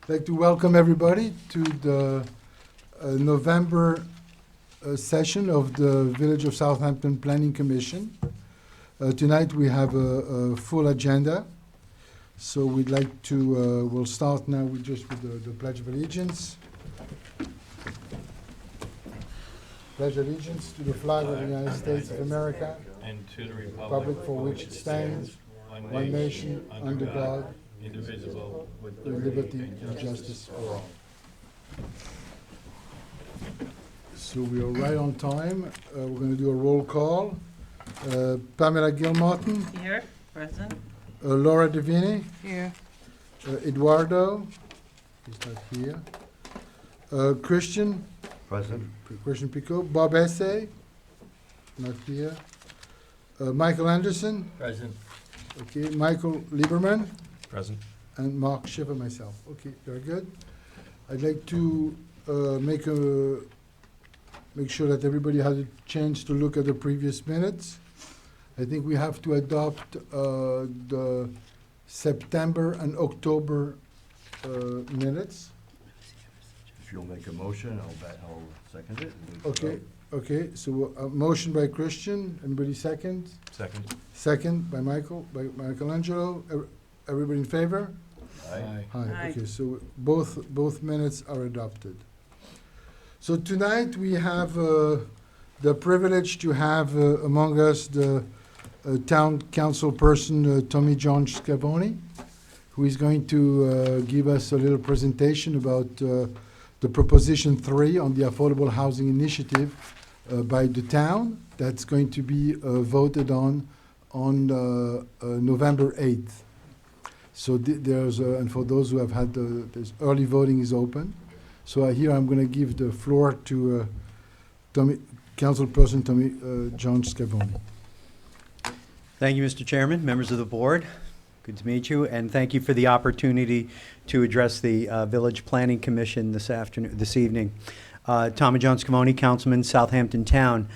I'd like to welcome everybody to the November session of the Village of Southampton Planning Commission. Tonight we have a full agenda, so we'd like to, we'll start now with the Pledge of Allegiance. Pledge allegiance to the flag of the United States of America and to the republic for which it stands, one nation, under God, indivisible, with liberty and justice for all. So we are right on time. We're going to do a roll call. Pamela Gilmartin. Here, present. Laura Devini. Here. Eduardo. He's not here. Christian. Present. Christian Picot. Bob Essay. Not here. Michael Anderson. Present. Okay. Michael Lieberman. Present. And Mark Schiffer, myself. Okay, very good. I'd like to make sure that everybody had a chance to look at the previous minutes. I think we have to adopt the September and October minutes. If you'll make a motion, I'll second it. and we can Okay, vote. okay, so a motion by Christian, anybody second? Second. Second by Michelangelo. Everybody in favor? Aye. Hi, Aye. okay, so both minutes are adopted. So tonight we have the privilege to have among us the town council person, Tommy John Scavoni, who is going to give us a little presentation about the Proposition 3 on the Affordable Housing Initiative by the town. That's going to be voted on November 8th. So there's, and for those who have had, there's early voting is open. So here I'm going to give the floor to Councilperson Tommy John Scavoni. Thank you, Mr. Chairman, members of the board. Good to meet you, and thank you for the opportunity to address the Village Planning Commission this evening. Tommy John Scavoni, Councilman, Southampton Town.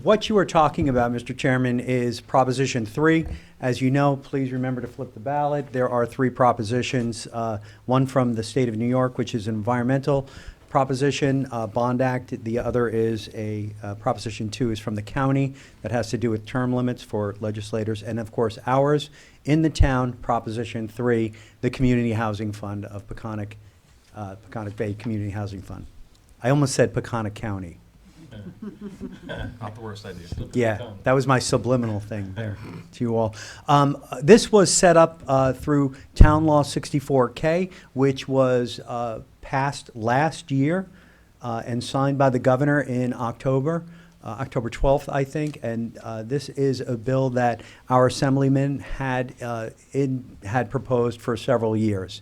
What you are talking about, Mr. Chairman, is Proposition 3. As you know, please remember to flip the ballot. There are 3 propositions, one from the state of New York, which is an environmental proposition, Bond Act. The other is a Proposition 2 is from the county that has to do with term limits for legislators. And of course, ours in the town, Proposition 3, the Community Housing Fund of Peconic Bay Community Housing Fund. I almost said Peconic County. Not the worst idea. Yeah, that was my subliminal thing there to you all. This was set up through Town Law 64K, which was passed last year and signed by the governor in October 12th, I think. And this is a bill that our assemblyman had proposed for several years.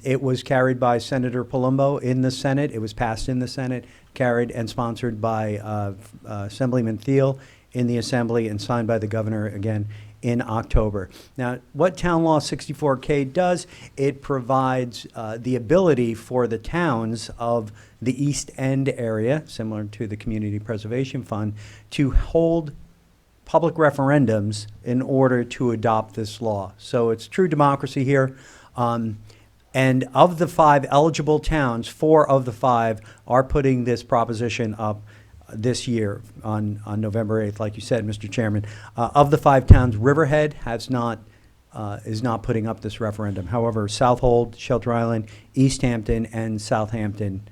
It was carried by Senator Palumbo in the Senate. It was passed in the Senate, carried and sponsored by Assemblyman Thiel in the Assembly, and signed by the governor again in October. Now, what Town Law 64K does, it provides the ability for the towns of the East End area, similar to the Community Preservation Fund, to hold public referendums in order to adopt this law. So it's true democracy here. And of the 5 eligible towns, 4 of the 5 are putting this proposition up this year on November 8th, like you said, Mr. Chairman. Of the 5 towns, Riverhead is not putting up this referendum. However, Southold, Shelter Island, East Hampton, and Southampton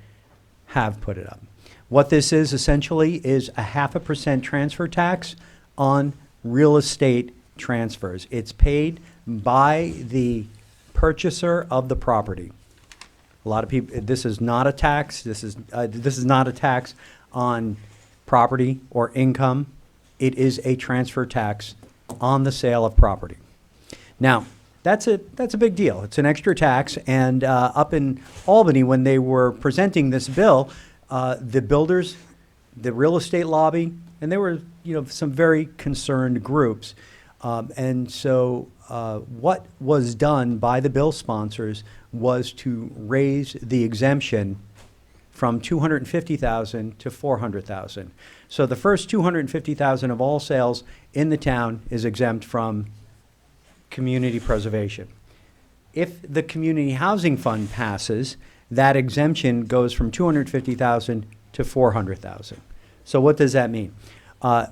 have put it up. What this is essentially is a 0.5% transfer tax on real estate transfers. It's paid by the purchaser of the property. A lot of people, this is not a tax. This is not a tax on property or income. It is a transfer tax on the sale of property. Now, that's a big deal. It's an extra tax, and up in Albany, when they were presenting this bill, the builders, the real estate lobby, and there were some very concerned groups, and so what was done by the bill sponsors was to raise the exemption from $250,000 to $400,000. So the first $250,000 of all sales in the town is exempt from community preservation. If the community housing fund passes, that exemption goes from 250,000 to 400,000. So what does that mean?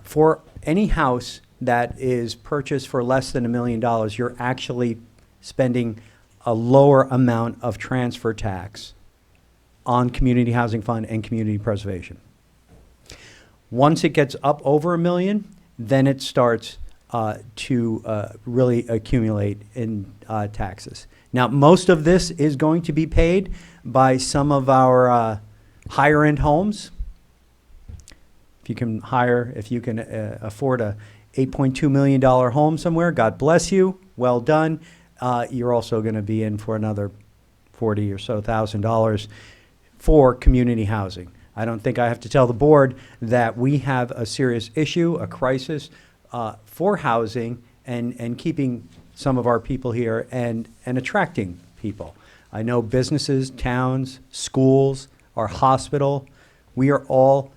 For any house that is purchased for less than $1 million, you're actually spending a lower amount of transfer tax on community housing fund and community preservation. Once it gets up over $1 million, then it starts to really accumulate in taxes. Now, most of this is going to be paid by some of our higher-end homes. If you can afford a $8.2 million home somewhere, God bless you, well done. You're also going to be in for another $40,000 or so for community housing. I don't think I have to tell the board that we have a serious issue, a crisis for housing and keeping some of our people here and attracting people. I know businesses, towns, schools, our hospital, we are all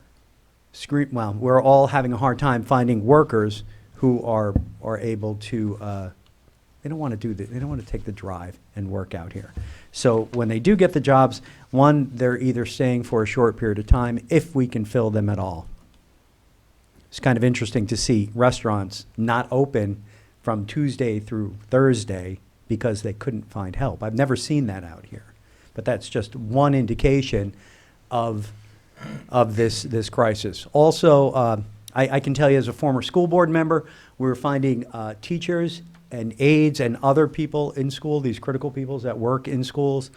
we're all having a hard time finding workers who are able to, they don't want to take the drive and work out here. So when they do get the jobs, one, they're either staying for a short period of time, if we can fill them at all. It's kind of interesting to see restaurants not open from Tuesday through Thursday because they couldn't find help. I've never seen that out here. But that's just one indication of this crisis. Also, I can tell you as a former school board member, we're finding teachers and aides and other people in school, these critical people that work in schools,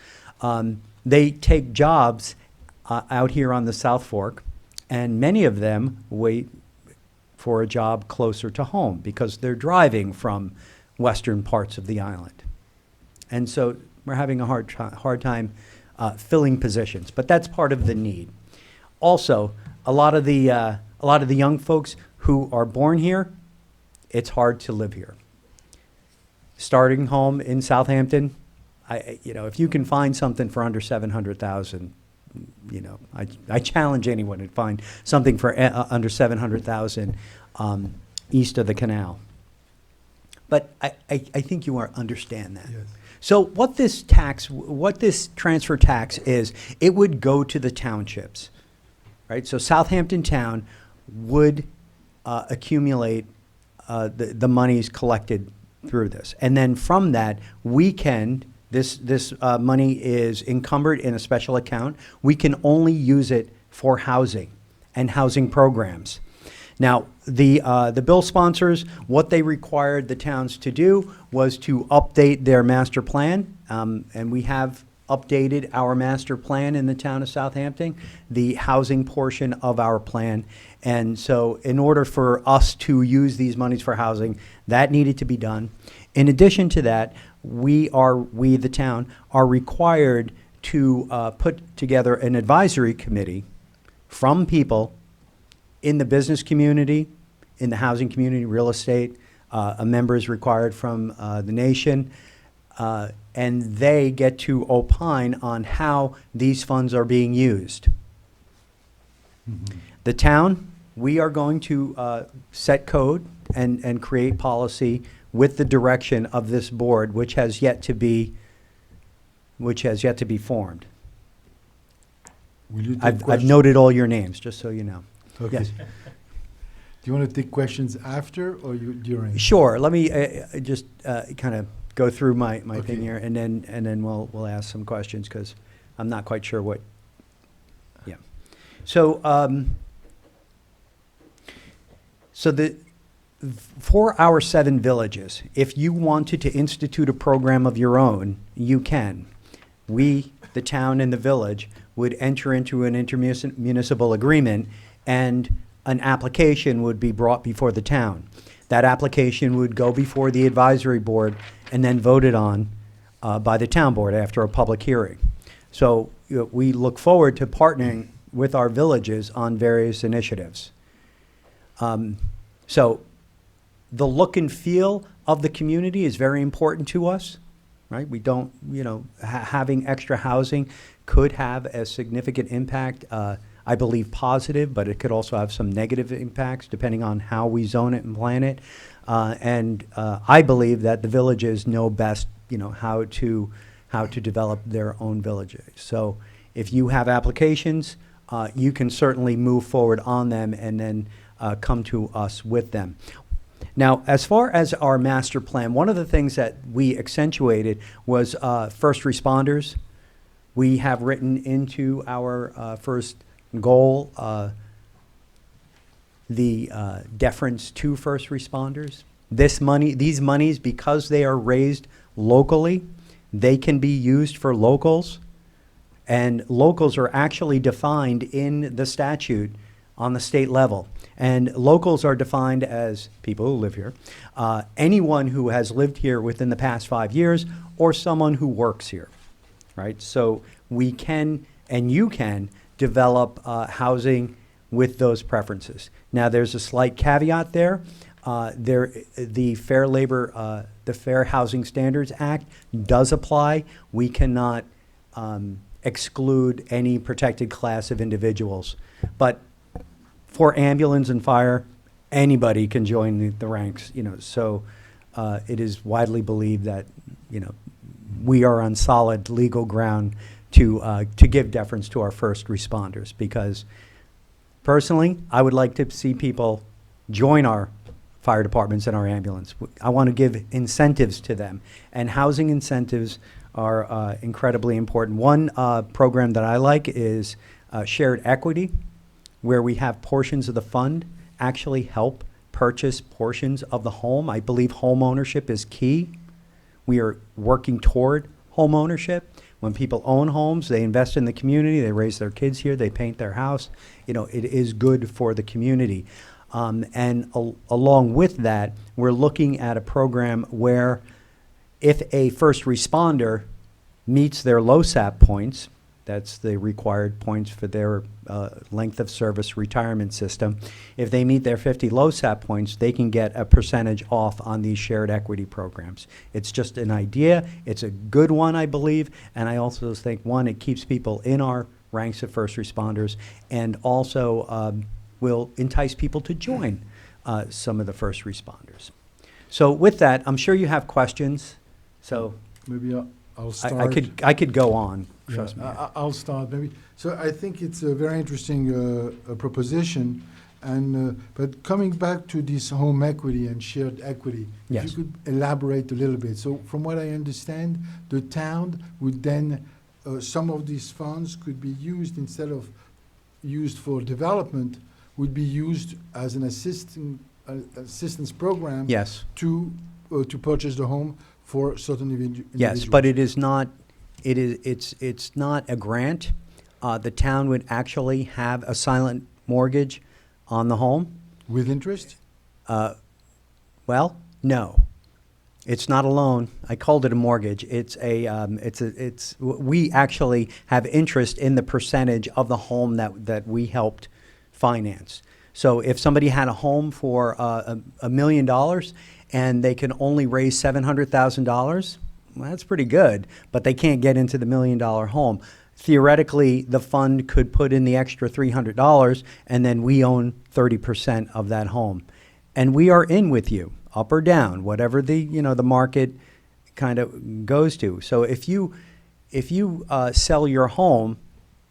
they take jobs out here on the South Fork, and many of them wait for a job closer to home because they're driving from western parts of the island. And so we're having a hard time filling positions, but that's part of the need. Also, a lot of the young folks who are born here, it's hard to live here. Starting home in Southampton, if you can find something for under 700,000, I challenge anyone to find something for under 700,000 east of the canal. But I think you understand that. Yes. So what this transfer tax is, it would go to the townships, right? So Southampton Town would accumulate the monies collected through this. And then from that, this money is encumbered in a special account. We can only use it for housing and housing programs. Now, the bill sponsors, what they required the towns to do was to update their master plan, and we have updated our master plan in the town of Southampton, the housing portion of our plan. And so in order for us to use these monies for housing, that needed to be done. In addition to that, we, the town, are required to put together an advisory committee from people in the business community, in the housing community, real estate. A member is required from the nation, and they get to opine on how these funds are being used. Mm-hmm. The town, we are going to set code and create policy with the direction of this board, which has yet to be formed. Will you take I've questions? noted all your names, just so you know. Okay. Yes. Do you want to take questions after or during? Sure. Let me just kind of go through my Okay. thing here, and then we'll ask some questions because I'm not quite sure what. Yeah. So for our 7 villages, if you wanted to institute a program of your own, you can. We, the town and the village, would enter into an intermunicipal agreement, and an application would be brought before the town. That application would go before the advisory board and then voted on by the town board after a public hearing. So we look forward to partnering with our villages on various initiatives. So the look and feel of the community is very important to us, right? We don't, having extra housing could have a significant impact, I believe positive, but it could also have some negative impacts depending on how we zone it and plan it. And I believe that the villages know best how to develop their own villages. So if you have applications, you can certainly move forward on them and then come to us with them. Now, as far as our master plan, one of the things that we accentuated was first responders. We have written into our first goal the deference to first responders. These monies, because they are raised locally, they can be used for locals, and locals are actually defined in the statute on the state level. And locals are defined as people who live here, anyone who has lived here within the past 5 years, or someone who works here, right? So we can, and you can, develop housing with those preferences. Now, there's a slight caveat there. The the Fair Housing Standards Act does apply. We cannot exclude any protected class of individuals. But for ambulance and fire, anybody can join the ranks, so it is widely believed that, we are on solid legal ground to give deference to our first responders, because personally, I would like to see people join our fire departments and our ambulance. I want to give incentives to them, and housing incentives are incredibly important. One program that I like is shared equity, where we have portions of the fund actually help purchase portions of the home. I believe home ownership is key. We are working toward home ownership. When people own homes, they invest in the community, they raise their kids here, they paint their house. It is good for the community. Along with that, we're looking at a program where if a first responder meets their LoSAP points, that's the required points for their length of service retirement system. If they meet their 50 LoSAP points, they can get a percentage off on these shared equity programs. It's just an idea. It's a good one, I believe. And I also think, one, it keeps people in our ranks of first responders, and also will entice people to join some of the first responders. So with that, I'm sure you have questions. So Maybe I'll start. I could go on. Yeah, Trust me. I'll start maybe. So I think it's a very interesting proposition, and but coming back to this home equity and shared equity, Yes. if you could elaborate a little bit. So from what I understand, the town would then, some of these funds could be used, instead of used for development, would be used as an assistance program Yes. to purchase the home for certain individuals. Yes, but it is not, it's not a grant. The town would actually have a silent mortgage on the home. With interest? Well, no. It's not a loan. I called it a mortgage. We actually have interest in the percentage of the home that we helped finance. So if somebody had a home for $1 million and they can only raise $700,000, well, that's pretty good, but they can't get into the $1 million home. Theoretically, the fund could put in the extra $300, and then we own 30% of that home. And we are in with you, up or down, whatever the market kind of goes to. So if you sell your home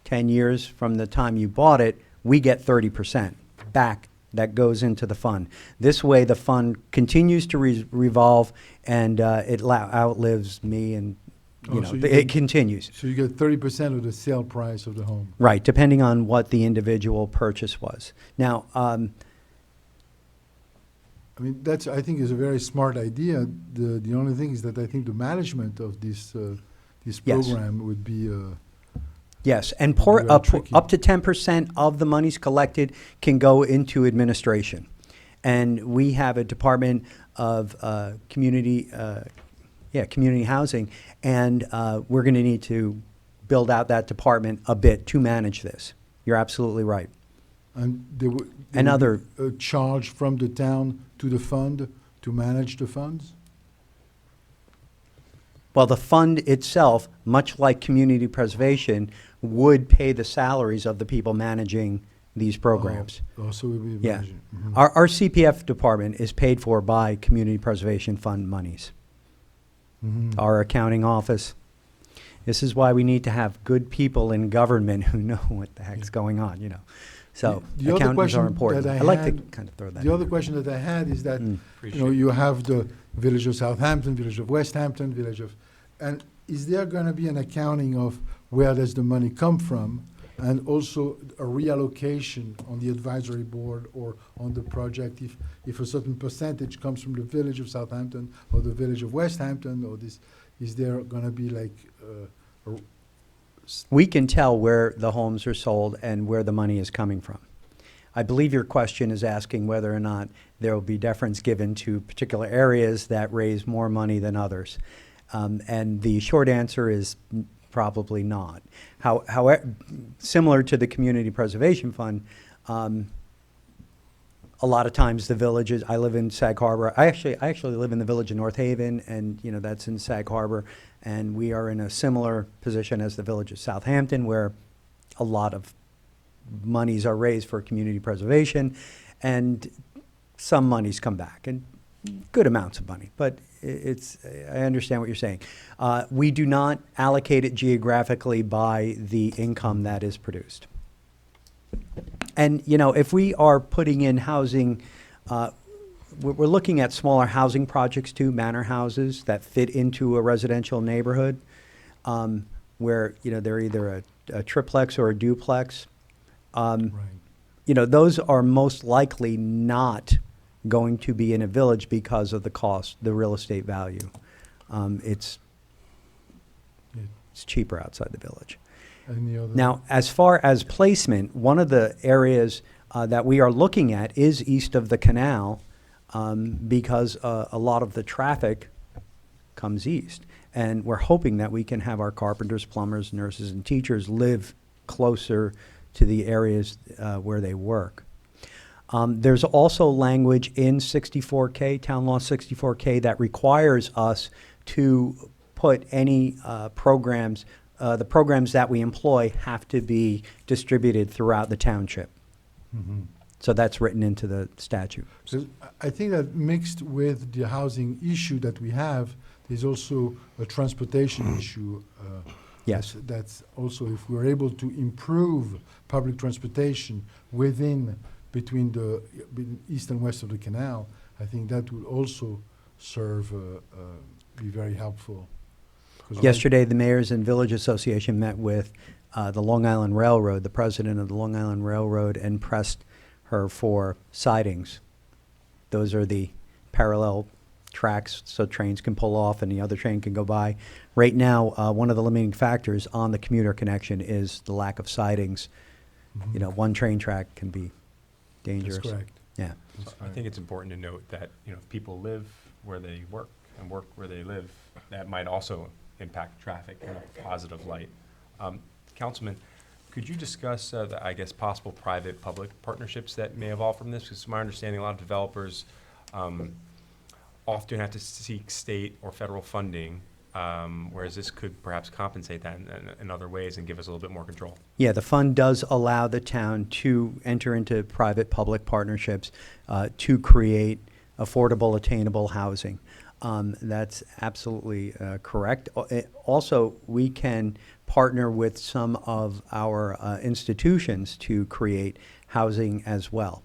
10 years from the time you bought it, we get 30% back that goes into the fund. This way, the fund continues to revolve, and it outlives me, and So it continues. So you get 30% of the sale price of the home. Right, depending on what the individual purchase was. Now, I mean, I think is a very smart idea. The only thing is that I think the management of this Yes. program would be yes, and Very tricky. up to 10% of the monies collected can go into administration. And we have a department of community housing, and we're going to need to build out that department a bit to manage this. You're absolutely right. and there would Another- be a charge from the town to the fund to manage the funds. Well, the fund itself, much like community preservation, would pay the salaries of the people managing these programs. So it would be Yeah. managed. Mhm. Our CPF department is paid for by Community Preservation Fund monies. Mhm. our accounting office. This is why we need to have good people in government who know what the heck's going on, you know. So The other accountants question are important. that I I like to had- kind of throw that. The other question that I had is that, Mm. you have the village of Southampton, village of West Hampton, village of, and is there gonna be an accounting of where does the money come from? And also a reallocation on the advisory board or on the project, if a certain percentage comes from the village of Southampton or the village of West Hampton, or this, is there gonna be like, We can tell where the homes are sold and where the money is coming from. I believe your question is asking whether or not there will be deference given to particular areas that raise more money than others. And the short answer is probably not. However, similar to the Community Preservation Fund, a lot of times the villages, I live in Sag Harbor. I actually live in the village of North Haven, and that's in Sag Harbor, and we are in a similar position as the village of Southampton, where a lot of monies are raised for community preservation, and some monies come back, and good amounts of money. But I understand what you're saying. We do not allocate it geographically by the income that is produced. And, if we are putting in housing, we're looking at smaller housing projects too, manor houses that fit into a residential neighborhood, where, they're either a triplex or a duplex. right? Those are most likely not going to be in a village because of the cost, the real estate value. It's Yeah. cheaper outside the village. Any other? Now, as far as placement, one of the areas that we are looking at is east of the canal, because a lot of the traffic comes east. And we're hoping that we can have our carpenters, plumbers, nurses, and teachers live closer to the areas where they work. There's also language in 64K, Town Law 64K, that requires us to put any programs, the programs that we employ have to be distributed throughout the township. Mhm. So that's written into the statute. So I think that mixed with the housing issue that we have, there's also a transportation issue. Yes. That's also, if we're able to improve public transportation between east and west of the canal, I think that will also serve, be very helpful. 'Cause Yesterday, the Mayors and Village Association met with the Long Island Railroad, the president of the Long Island Railroad, and pressed her for sidings. Those are the parallel tracks so trains can pull off and the other train can go by. Right now, one of the limiting factors on the commuter connection is the lack of sidings. Mhm. One train track can be dangerous. That's correct. Yeah. So I think it's important to note that, if people live where they work and work where they live, that might also impact traffic in a positive light. Councilman, could you discuss possible private-public partnerships that may evolve from this? Because it's my understanding, a lot of developers often have to seek state or federal funding, whereas this could perhaps compensate that in other ways and give us a little bit more control. Yeah, the fund does allow the town to enter into private-public partnerships to create affordable, attainable housing. That's absolutely correct. Also, we can partner with some of our institutions to create housing as well.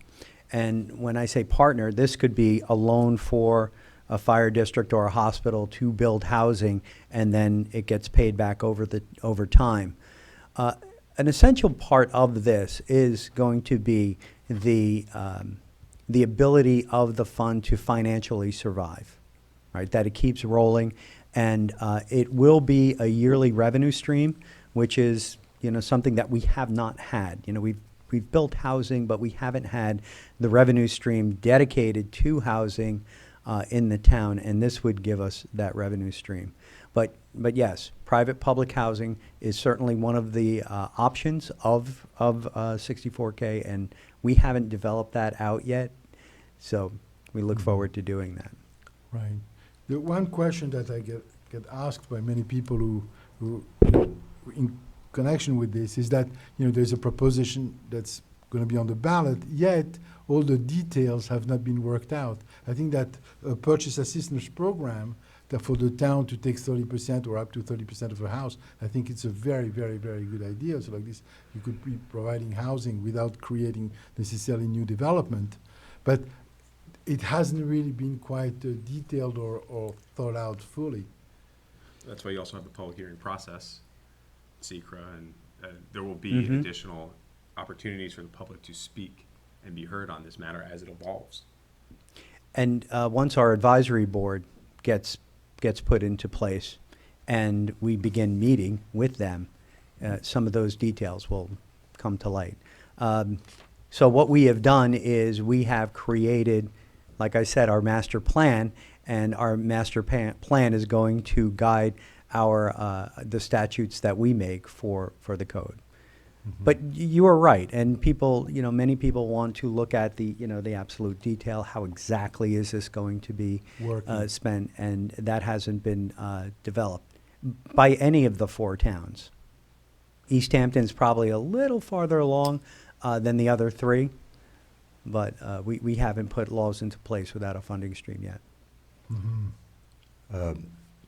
And when I say partner, this could be a loan for a fire district or a hospital to build housing, and then it gets paid back over time. An essential part of this is going to be the ability of the fund to financially survive, right? That it keeps rolling, and it will be a yearly revenue stream, which is something that we have not had. We've built housing, but we haven't had the revenue stream dedicated to housing in the town, and this would give us that revenue stream. But yes, private-public housing is certainly one of the options of 64K, and we haven't developed that out yet, so we look forward to doing that. Right. The one question that I get asked by many people who in connection with this is that, there's a proposition that's going to be on the ballot, yet all the details have not been worked out. I think that a purchase assistance program for the town to take 30% or up to 30% of a house, I think it's a very, very, very good idea. So like this, you could be providing housing without creating necessarily new development. But it hasn't really been quite detailed or thought out fully. That's why you also have the public hearing process, SECRA, and there will be Mhm. additional opportunities for the public to speak and be heard on this matter as it evolves. And once our advisory board gets put into place and we begin meeting with them, some of those details will come to light. So what we have done is we have created, like I said, our master plan, and our master plan is going to guide our the statutes that we make for the code. But you are right, and people, many people want to look at the, the absolute detail. How exactly is this going to be Working. spent? And that hasn't been developed by any of the four towns. East Hampton's probably a little farther along than the other three, but we haven't put laws into place without a funding stream yet.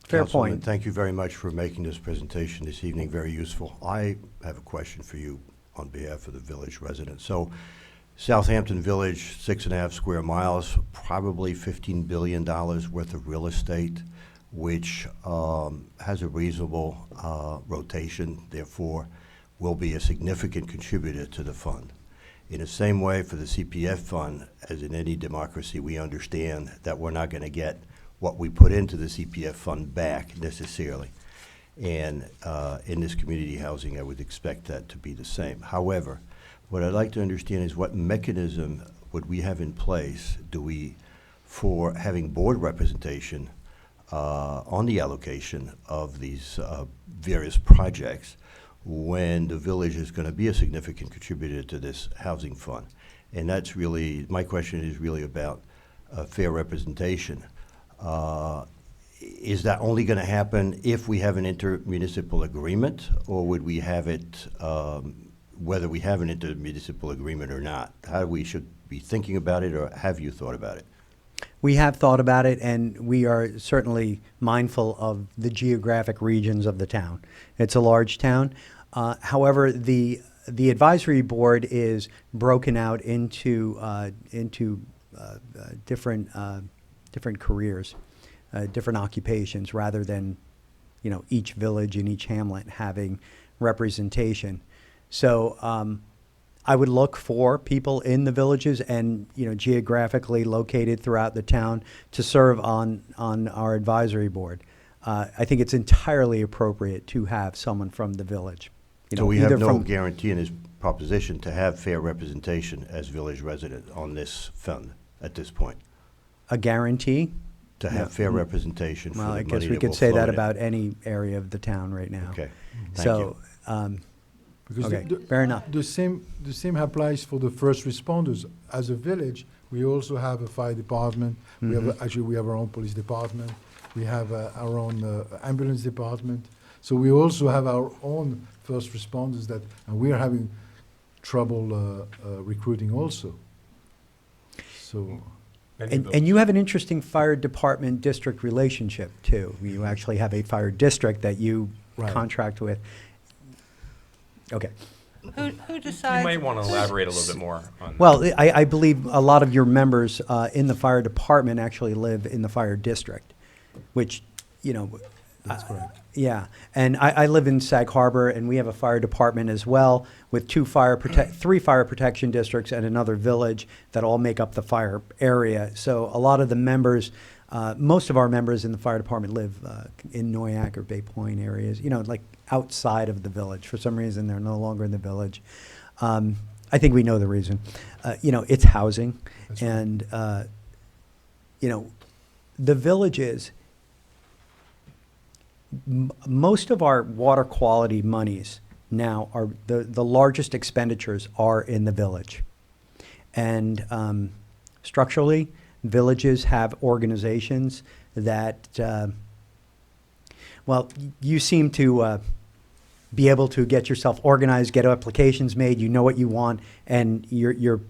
Fair Councilman, point. thank you very much for making this presentation this evening, very useful. I have a question for you on behalf of the village residents. So Southampton Village, 6.5 square miles, probably $15 billion worth of real estate, which has a reasonable rotation, therefore will be a significant contributor to the fund. In the same way for the CPF fund, as in any democracy, we understand that we're not going to get what we put into the CPF fund back necessarily. And in this community housing, I would expect that to be the same. However, what I'd like to understand is what mechanism would we have in place for having board representation on the allocation of these various projects when the village is going to be a significant contributor to this housing fund. And that's really, my question is really about fair representation. Is that only going to happen if we have an intermunicipal agreement, or would we have it whether we have an intermunicipal agreement or not? How we should be thinking about it, or have you thought about it? We have thought about it, and we are certainly mindful of the geographic regions of the town. It's a large town. However, the advisory board is broken out into different careers, different occupations, rather than, each village and each hamlet having representation. So I would look for people in the villages and, geographically located throughout the town to serve on our advisory board. I think it's entirely appropriate to have someone from the village. So we have either no from- guarantee in this proposition to have fair representation as village resident on this fund at this point, A guarantee? to have No. fair representation for the Well, money I guess we that could will say flow that in. about any area of the town right now. Okay, thank So, you. Because okay, fair enough. the same applies for the first responders. As a village, we also have a fire department. We have we have our own police department. We have our own ambulance department. So we also have our own first responders and we are having trouble recruiting also. So And you have an interesting fire department district relationship too. You actually have a fire district that you Right. contract with. Okay. Who decides? You might want to elaborate a little bit more on that. Well, I believe a lot of your members in the fire department actually live in the fire district, which, that's correct. yeah. And I live in Sag Harbor, and we have a fire department as well, with three fire protection districts and another village that all make up the fire area. So a lot of the members, most of our members in the fire department live in Noyak or Bay Point areas, like outside of the village. For some reason, they're no longer in the village. I think we know the reason. It's housing. That's right. And, the villages, most of our water quality monies now are, the largest expenditures are in the village. And structurally, villages have organizations that, you seem to be able to get yourself organized, get applications made, you know what you want, and you're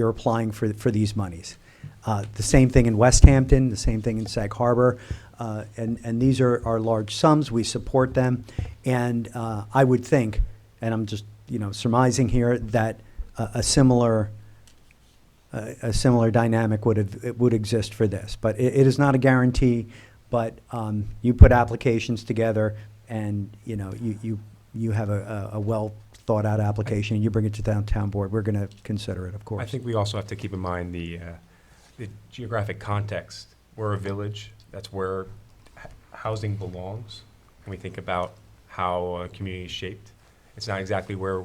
applying for these monies. The same thing in West Hampton, the same thing in Sag Harbor. And these are large sums. We support them. And I would think, and I'm just, surmising here, that a similar dynamic would exist for this. But it is not a guarantee, but you put applications together and, you have a well-thought-out application, you bring it to the town board, we're going to consider it, of course. I think we also have to keep in mind the geographic context. We're a village. That's where housing belongs. When we think about how a community is shaped, it's not exactly where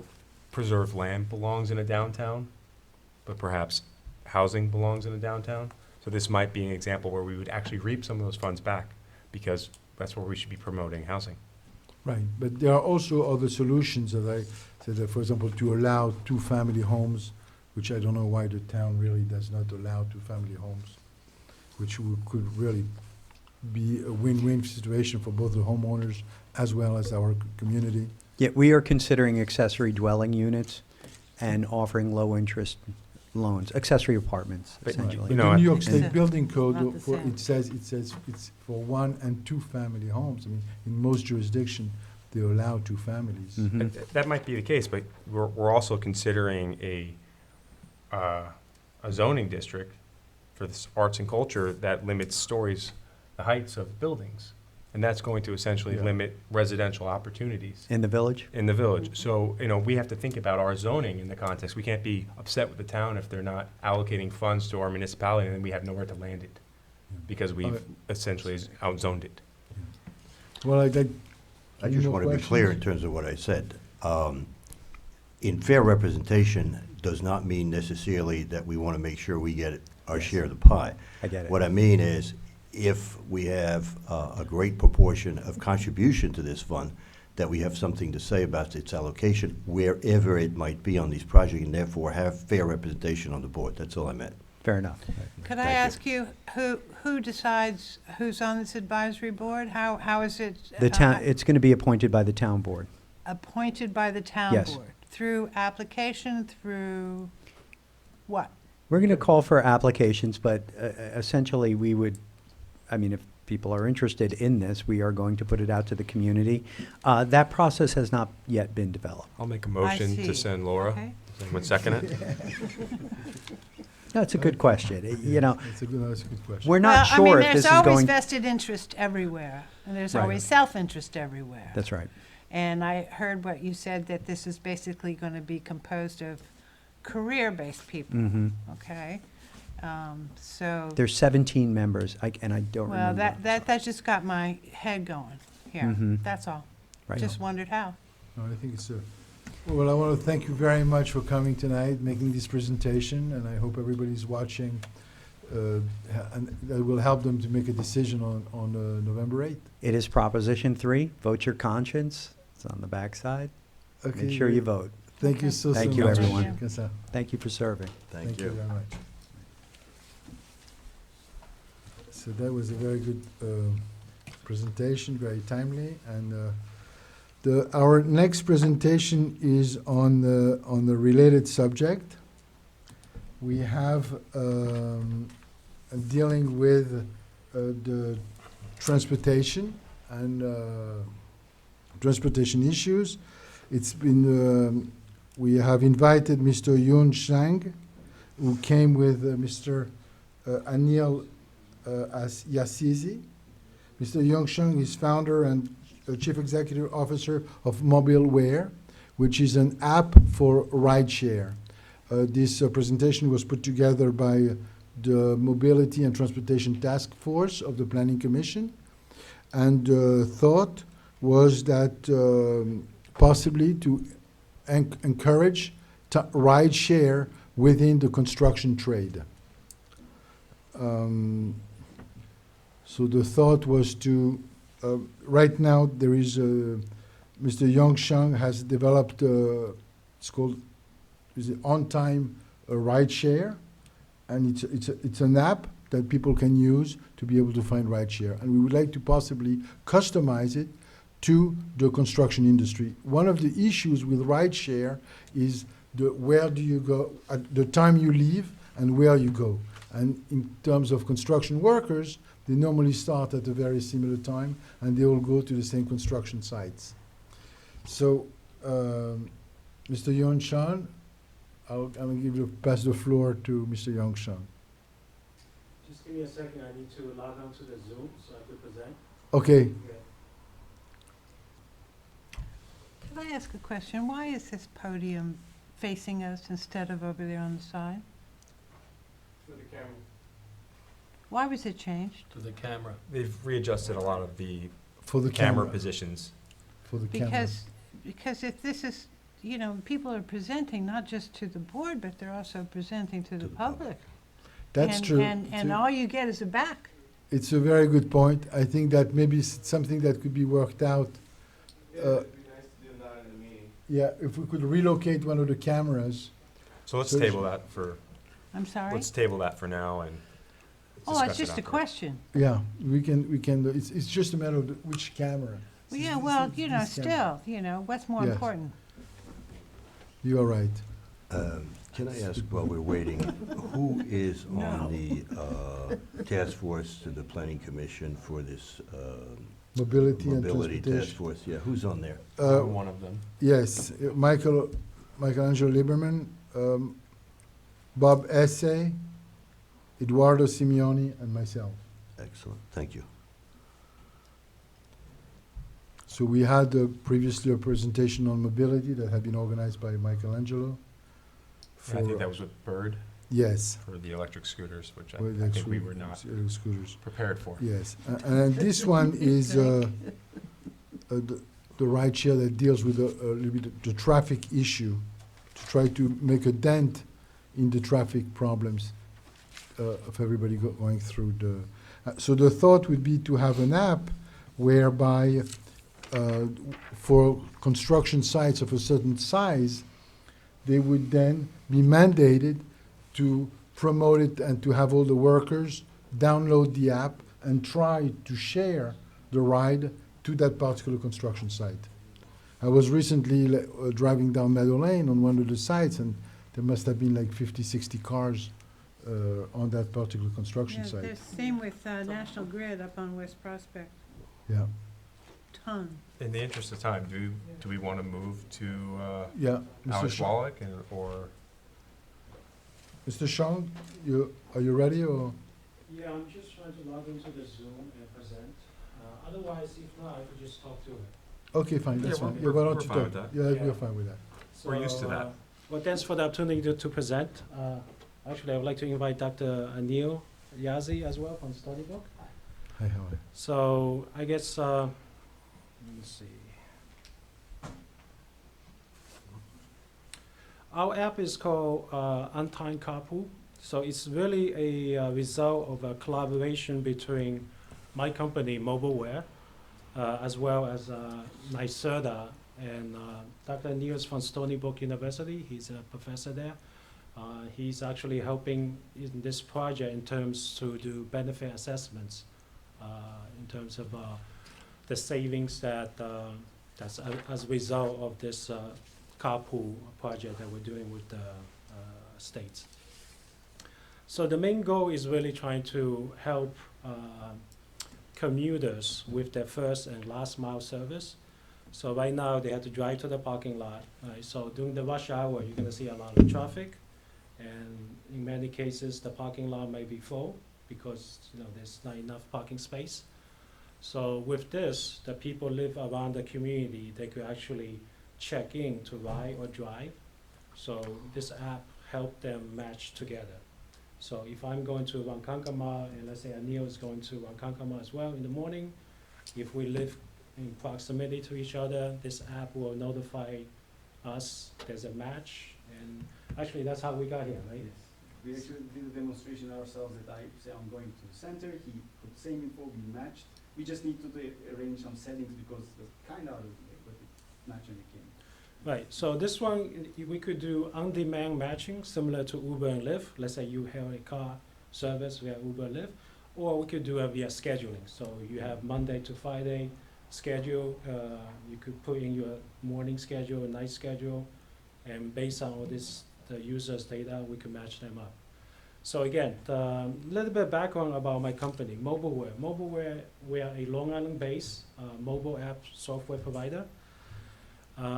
preserved land belongs in a downtown, but perhaps housing belongs in a downtown. So this might be an example where we would actually reap some of those funds back, because that's where we should be promoting housing. Right, but there are also other solutions that I said, that, for example, to allow two-family homes, which I don't know why the town really does not allow two-family homes, which could really be a win-win situation for both the homeowners as well as our community. Yeah, we are considering accessory dwelling units and offering low-interest loans, accessory apartments, But, essentially. you know, The New York and- State It's Building not Code, the for, same. it says it's for one and two-family homes. I mean, in most jurisdictions, they allow two families. Mhm. That might be the case, but we're also considering a zoning district for this arts and culture that limits stories, the heights of buildings. And that's going to essentially Yeah. limit residential opportunities In the village? in the village. So, we have to think about our zoning in the context. We can't be upset with the town if they're not allocating funds to our municipality and then we have nowhere to land it, because we've essentially outzoned it. Well, I Any just more want to be clear in questions? terms of what I said. In fair representation does not mean necessarily that we want to make sure we get our share of the pie. I get it. What I mean is, if we have a great proportion of contribution to this fund, that we have something to say about its allocation wherever it might be on these projects, and therefore have fair representation on the board. That's all I meant. Fair enough. Could I Thank you. ask you, who decides who's on this advisory board? How is it? The town, it's going to be appointed by the town board. Appointed by the town Yes. board? Through application, through what? We're going to call for applications, but essentially we would, if people are interested in this, we are going to put it out to the community. That process has not yet been developed. I'll make a I motion see. to send Laura. Okay. Someone second it? No, it's a good question. That's a good question. We're not Well, sure if this is there's always going. vested interest everywhere, and there's Right. always self-interest everywhere. That's right. And I heard what you said, that this is basically going to be composed of career-based people, Mhm. okay? So, There's 17 members, and I don't well, remember. that just got my head going here. Mhm. That's all. Right. Just wondered how. No, I think it's well, I want to thank you very much for coming tonight, making this presentation, and I hope everybody's watching, and that will help them to make a decision on November 8th. It is Proposition 3, vote your conscience. It's on the backside. Okay. Make sure you vote. Thank you Okay. so Thank much. you, everyone. Thank Yes, sir. Thank you for serving. Thank you very much. So that was a very good presentation, very timely, and our next presentation is on the related subject. We have dealing with the transportation and transportation issues. It's been we have invited Mr. Yun Shang, who came with Mr. Anil Yassizi. Mr. Yun Shang is founder and Chief Executive Officer of Mobileware, which is an app for rideshare. This presentation was put together by the Mobility and Transportation Task Force of the Planning Commission, and the thought was that possibly to encourage rideshare within the construction trade. So the thought was to, right now there is Mr. Yongshang has developed, it's called, is it On-Time Rideshare, and it's an app that people can use to be able to find rideshare. And we would like to possibly customize it to the construction industry. One of the issues with rideshare is where do you go, at the time you leave and where you go. And in terms of construction workers, They normally start at a very similar time, and they all go to the same construction sites. So, Mr. Yongshan, I'm gonna pass the floor to Mr. Yongshan. Just give me a second, I need to log on to the Zoom so I could present. Okay, Can I ask a question? Why is this podium facing us instead of over there on the side? To the camera. Why was it changed? To the camera. They've readjusted a lot of the for the camera camera. positions. For the camera. Because if this is, you know, people are presenting not just to the board, but they're also presenting to the public. That's And- true. And all you get is a back. It's a very good point. I think that maybe something that could be worked out. Yeah, if we could relocate one of the cameras. So let's So- table that for, I'm sorry? let's table that for now and Oh, discuss it's it just a afterwards. question. Yeah, we can, it's just a matter of which camera. Well, yeah, well, you know, This camera. still, you know, what's more Yes. important? You are right. Can I ask, while we're waiting, who is on the task force to the planning commission for this Mobility and mobility task transportation. force? Yeah, who's on there? I'm one of them. Yes, Michelangelo Lieberman, Bob Essay, Eduardo Simeoni, and myself. Excellent, thank you. So we had previously a presentation on mobility that had been organized by Michelangelo. And I think that was with Bird Yes. for the electric scooters, which Well, I think we were not Scooters. prepared for. Yes, and this one is the ride share that deals with a little bit the traffic issue, to try to make a dent in the traffic problems of everybody going through the. So the thought would be to have an app whereby for construction sites of a certain size, they would then be mandated to promote it and to have all the workers download the app and try to share the ride to that particular construction site. I was recently driving down Meadow Lane on one of the sites, and there must have been like 50, 60 cars on that particular construction Yeah, site. there's same with National Grid up on West Prospect, Yeah, ton. In the interest of time, do we want to move to yeah. Mr. Alex Shaw, Wallach or? Mr. Shaw, are you ready or? Yeah, I'm just trying to log into the Zoom and present. Otherwise, if not, I could just talk to it. Okay, fine, that's Yeah, fine. we're- Why don't we're you fine talk? with that. Yeah, Yeah. we're fine with that. We're used to that. Well, thanks for the opportunity to present. Actually, I would like to invite Dr. Anil Yazi as well from Study Book. Hi, how are you? So I guess, let me see. Our app is called Untimed Carpool. So it's really a result of a collaboration between my company, Mobileware, as well as NYSERDA, and Dr. Niels from Stony Brook University. He's a professor there. He's actually helping in this project in terms to do benefit assessments, in terms of the savings that's as a result of this carpool project that we're doing with the states. So the main goal is really trying to help commuters with their first and last mile service. So right now they have to drive to the parking lot. Right? So during the rush hour, you're going to see a lot of traffic, and in many cases the parking lot may be full because there's not enough parking space. So with this, the people live around the community. They could actually check in to ride or drive. So this app helped them match together. So if I'm going to Ronkonkoma, and let's say Anil is going to Ronkonkoma as well in the morning, if we live in proximity to each other, this app will notify us there's a match. And actually, that's how we got here, right? Yes. We actually did a demonstration ourselves that I say I'm going to the center, he put the same info, we matched. We just need to arrange some settings because it was kind of out of the way, but it matched and it came. Right, so this one, we could do on-demand matching, similar to Uber and Lyft. Let's say you have a car service via Uber and Lyft, or we could do it via scheduling. So you have Monday to Friday schedule, you could put in your morning schedule, night schedule, and based on all this, the user's data, we can match them up. So again, a little bit of background about my company, Mobileware. Mobileware, we are a Long Island-based mobile app software provider.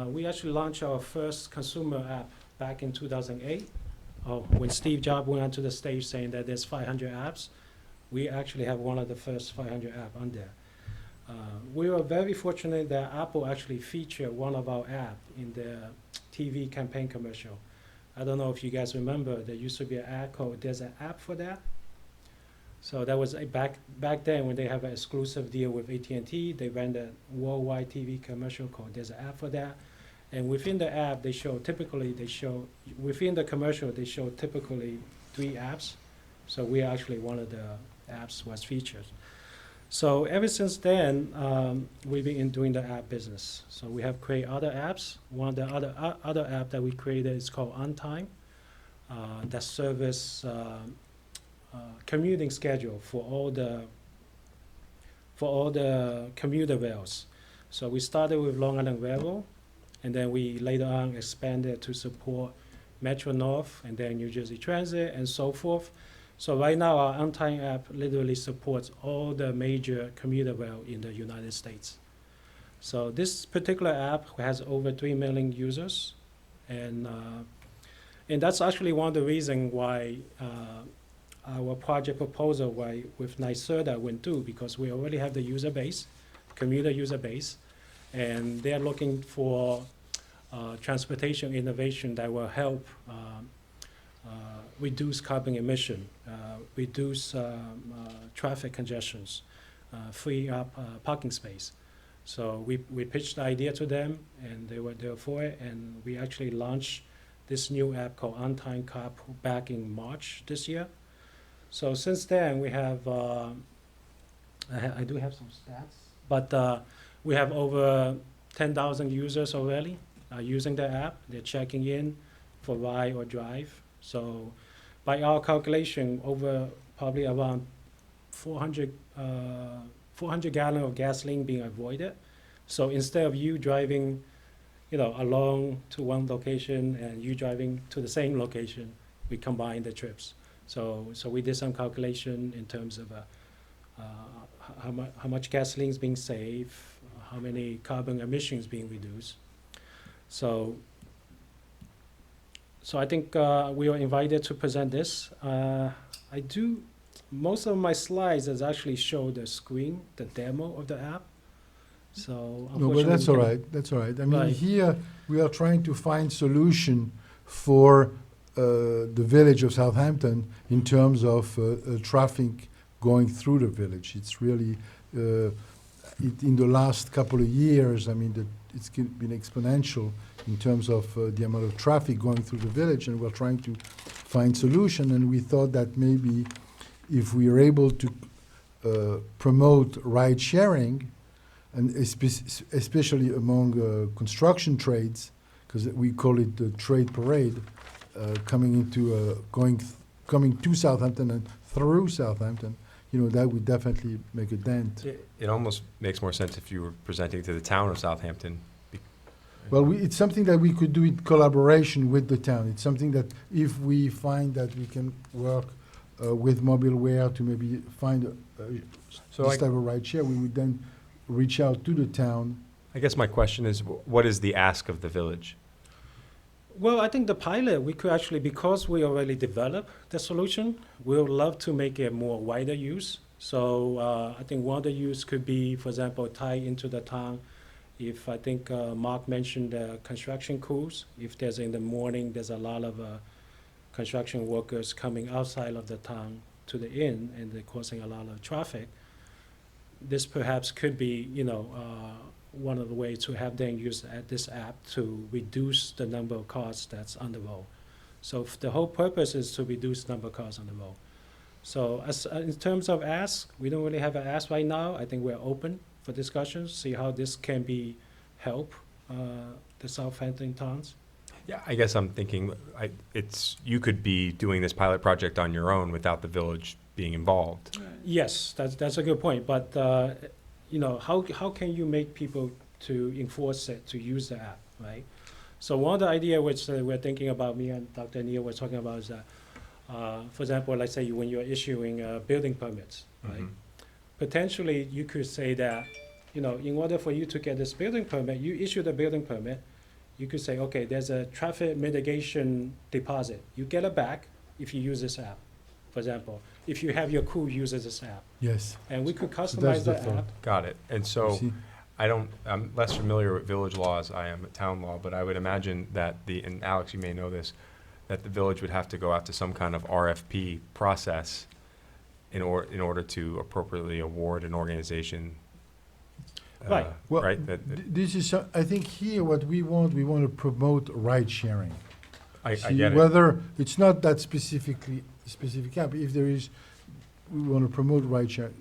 We actually launched our first consumer app back in 2008. When Steve Jobs went onto the stage saying that there's 500 apps, we actually have one of the first 500 apps on there. We were very fortunate that Apple actually featured one of our app in their TV campaign commercial. I don't know if you guys remember, there used to be an ad called "There's an App for That." So that was back then when they have an exclusive deal with AT&T, they ran a worldwide TV commercial called "There's an App for That." And within the app, within the commercial, they show typically 3 apps. So we are actually one of the apps was featured. So ever since then, we've been doing the app business. So we have created other apps. One of the other app that we created is called On Time, that service commuting schedule for all the commuter rails. So we started with Long Island Railroad, and then we later on expanded to support Metro North, and then New Jersey Transit, and so forth. So right now, our On Time app literally supports all the major commuter rail in the United States. So this particular app has over 3 million users, and that's actually one of the reasons why our project proposal with NYSERDA went through, because we already have the user base, commuter user base, and they're looking for transportation innovation that will help reduce carbon emission, reduce traffic congestions, free up parking space. So we pitched the idea to them, and they were there for it, and we actually launched this new app called On Time Cop back in March this year. So since then, we have, I do have some stats, but we have over 10,000 users already using the app. They're checking in for ride or drive. So by our calculation, over probably around 400 gallons of gasoline being avoided. So instead of you driving, along to one location and you driving to the same location, we combine the trips. So we did some calculation in terms of how much gasoline is being saved, how many carbon emissions being reduced. So I think we were invited to present this. Most of my slides has actually show the screen, the demo of the app. So No, but that's all right. That's all right. I mean, Right. here we are trying to find solution for the village of Southampton in terms of traffic going through the village. It's really in the last couple of years. I mean, it's been exponential in terms of the amount of traffic going through the village, and we're trying to find solution. And we thought that maybe if we are able to promote ride sharing, and especially among construction trades, because we call it the trade parade, coming to Southampton and through Southampton, that would definitely make a dent. It almost makes more sense if you were presenting to the town of Southampton. Well, it's something that we could do in collaboration with the town. It's something that if we find that we can work with Mobileware to maybe find this type of ride share, we would then reach out to the town. I guess my question is, what is the ask of the village? Well, I think the pilot, we could actually, because we already developed the solution, we would love to make it more wider use. So I think one of the use could be, for example, tie into the town. If I think Mark mentioned construction crews, if there's in the morning, there's a lot of construction workers coming outside of the town to the inn, and they're causing a lot of traffic. This perhaps could be, one of the ways to have them use this app to reduce the number of cars that's on the road. So the whole purpose is to reduce the number of cars on the road. So in terms of ask, we don't really have an ask right now. I think we're open for discussions, see how this can be help the Southampton towns. Yeah, I guess I'm thinking you could be doing this pilot project on your own without the village being involved. Yes, that's a good point. But how can you make people to enforce it, to use the app, right? So one of the idea which we're thinking about, me and Dr. Neil were talking about, is that For example, let's say when you're issuing building permits, right? Mhm. Potentially, you could say that, in order for you to get this building permit, you issue the building permit, you could say, okay, there's a traffic mitigation deposit. You get it back if you use this app, for example. If you have your crew use this app. Yes. And we could that's customize the the thought. app. Got it. And You so see? I'm less familiar with village law as I am at town law, but I would imagine that and Alex, you may know this, that the village would have to go out to some kind of RFP process in order to appropriately award an organization. Right. Well, Right? This is, I think here what we want to promote ride sharing. I See, get it. whether, it's not that specific app, if there is, we want to promote ride sharing.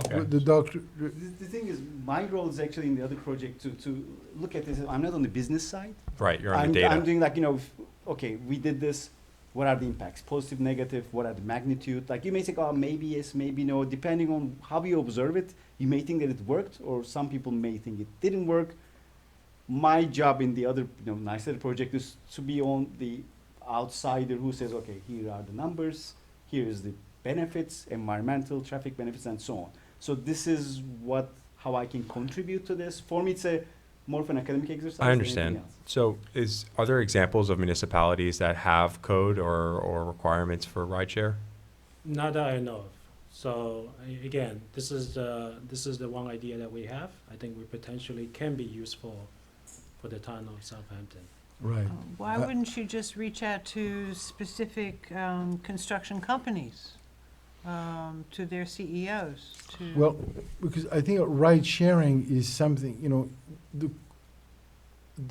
Okay. The doctor, The thing is, my role is actually in the other project to look at this. I'm not on the business side. Right, you're on I'm the data. doing like, okay, we did this, what are the impacts? Positive, negative, what are the magnitude? Like you may think, oh, maybe yes, maybe no. Depending on how you observe it, you may think that it worked, or some people may think it didn't work. My job in the other, nicer project is to be on the outsider who says, okay, here are the numbers, here is the benefits, environmental, traffic benefits, and so on. So this is how I can contribute to this. For me, it's more of an academic exercise. I than understand. anything else. So are there examples of municipalities that have code or requirements for rideshare? Not that I know of. So again, this is the one idea that we have. I think we potentially can be useful for the town of Southampton. right. Why wouldn't you just reach out to specific construction companies, to their CEOs? Well, because I think ride sharing is something,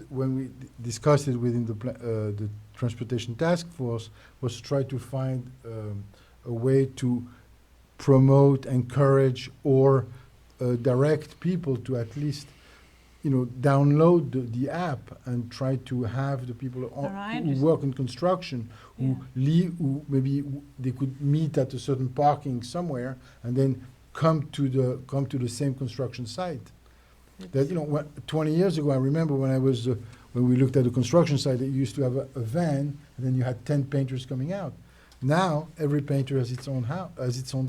when we discussed it within the transportation task force, was try to find a way to promote, encourage, or direct people to at least, download the app and try to have the people who work in construction, who maybe they could meet at a certain parking somewhere and then come to the same construction site. That 20 years ago, I remember when we looked at the construction site, it used to have a van, and then you had 10 painters coming out. Now every painter has its own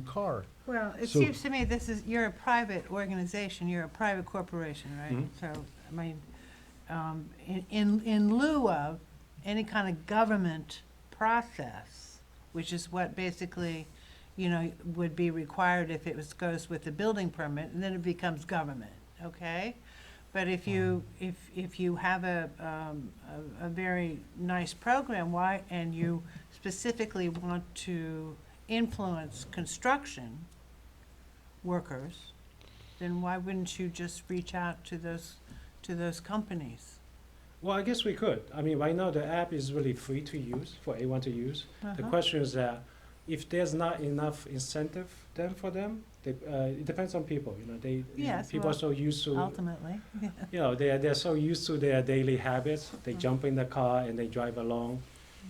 car. Well, it So- seems to me you're a private organization, you're a private corporation, right? Mhm. So, I mean, in lieu of any kind of government process, which is what basically, would be required if it goes with the building permit, and then it becomes government, okay? But if you have a very nice program, and you specifically want to influence construction workers, then why wouldn't you just reach out to those companies? Well, I guess we could. I mean, right now the app is really free to use for anyone to use. The Uh-huh. question is that if there's not enough incentive then for them, it depends on people. Yes, People are well, so used to, Ultimately, they're so used to their daily habits. They jump in the car and they drive along.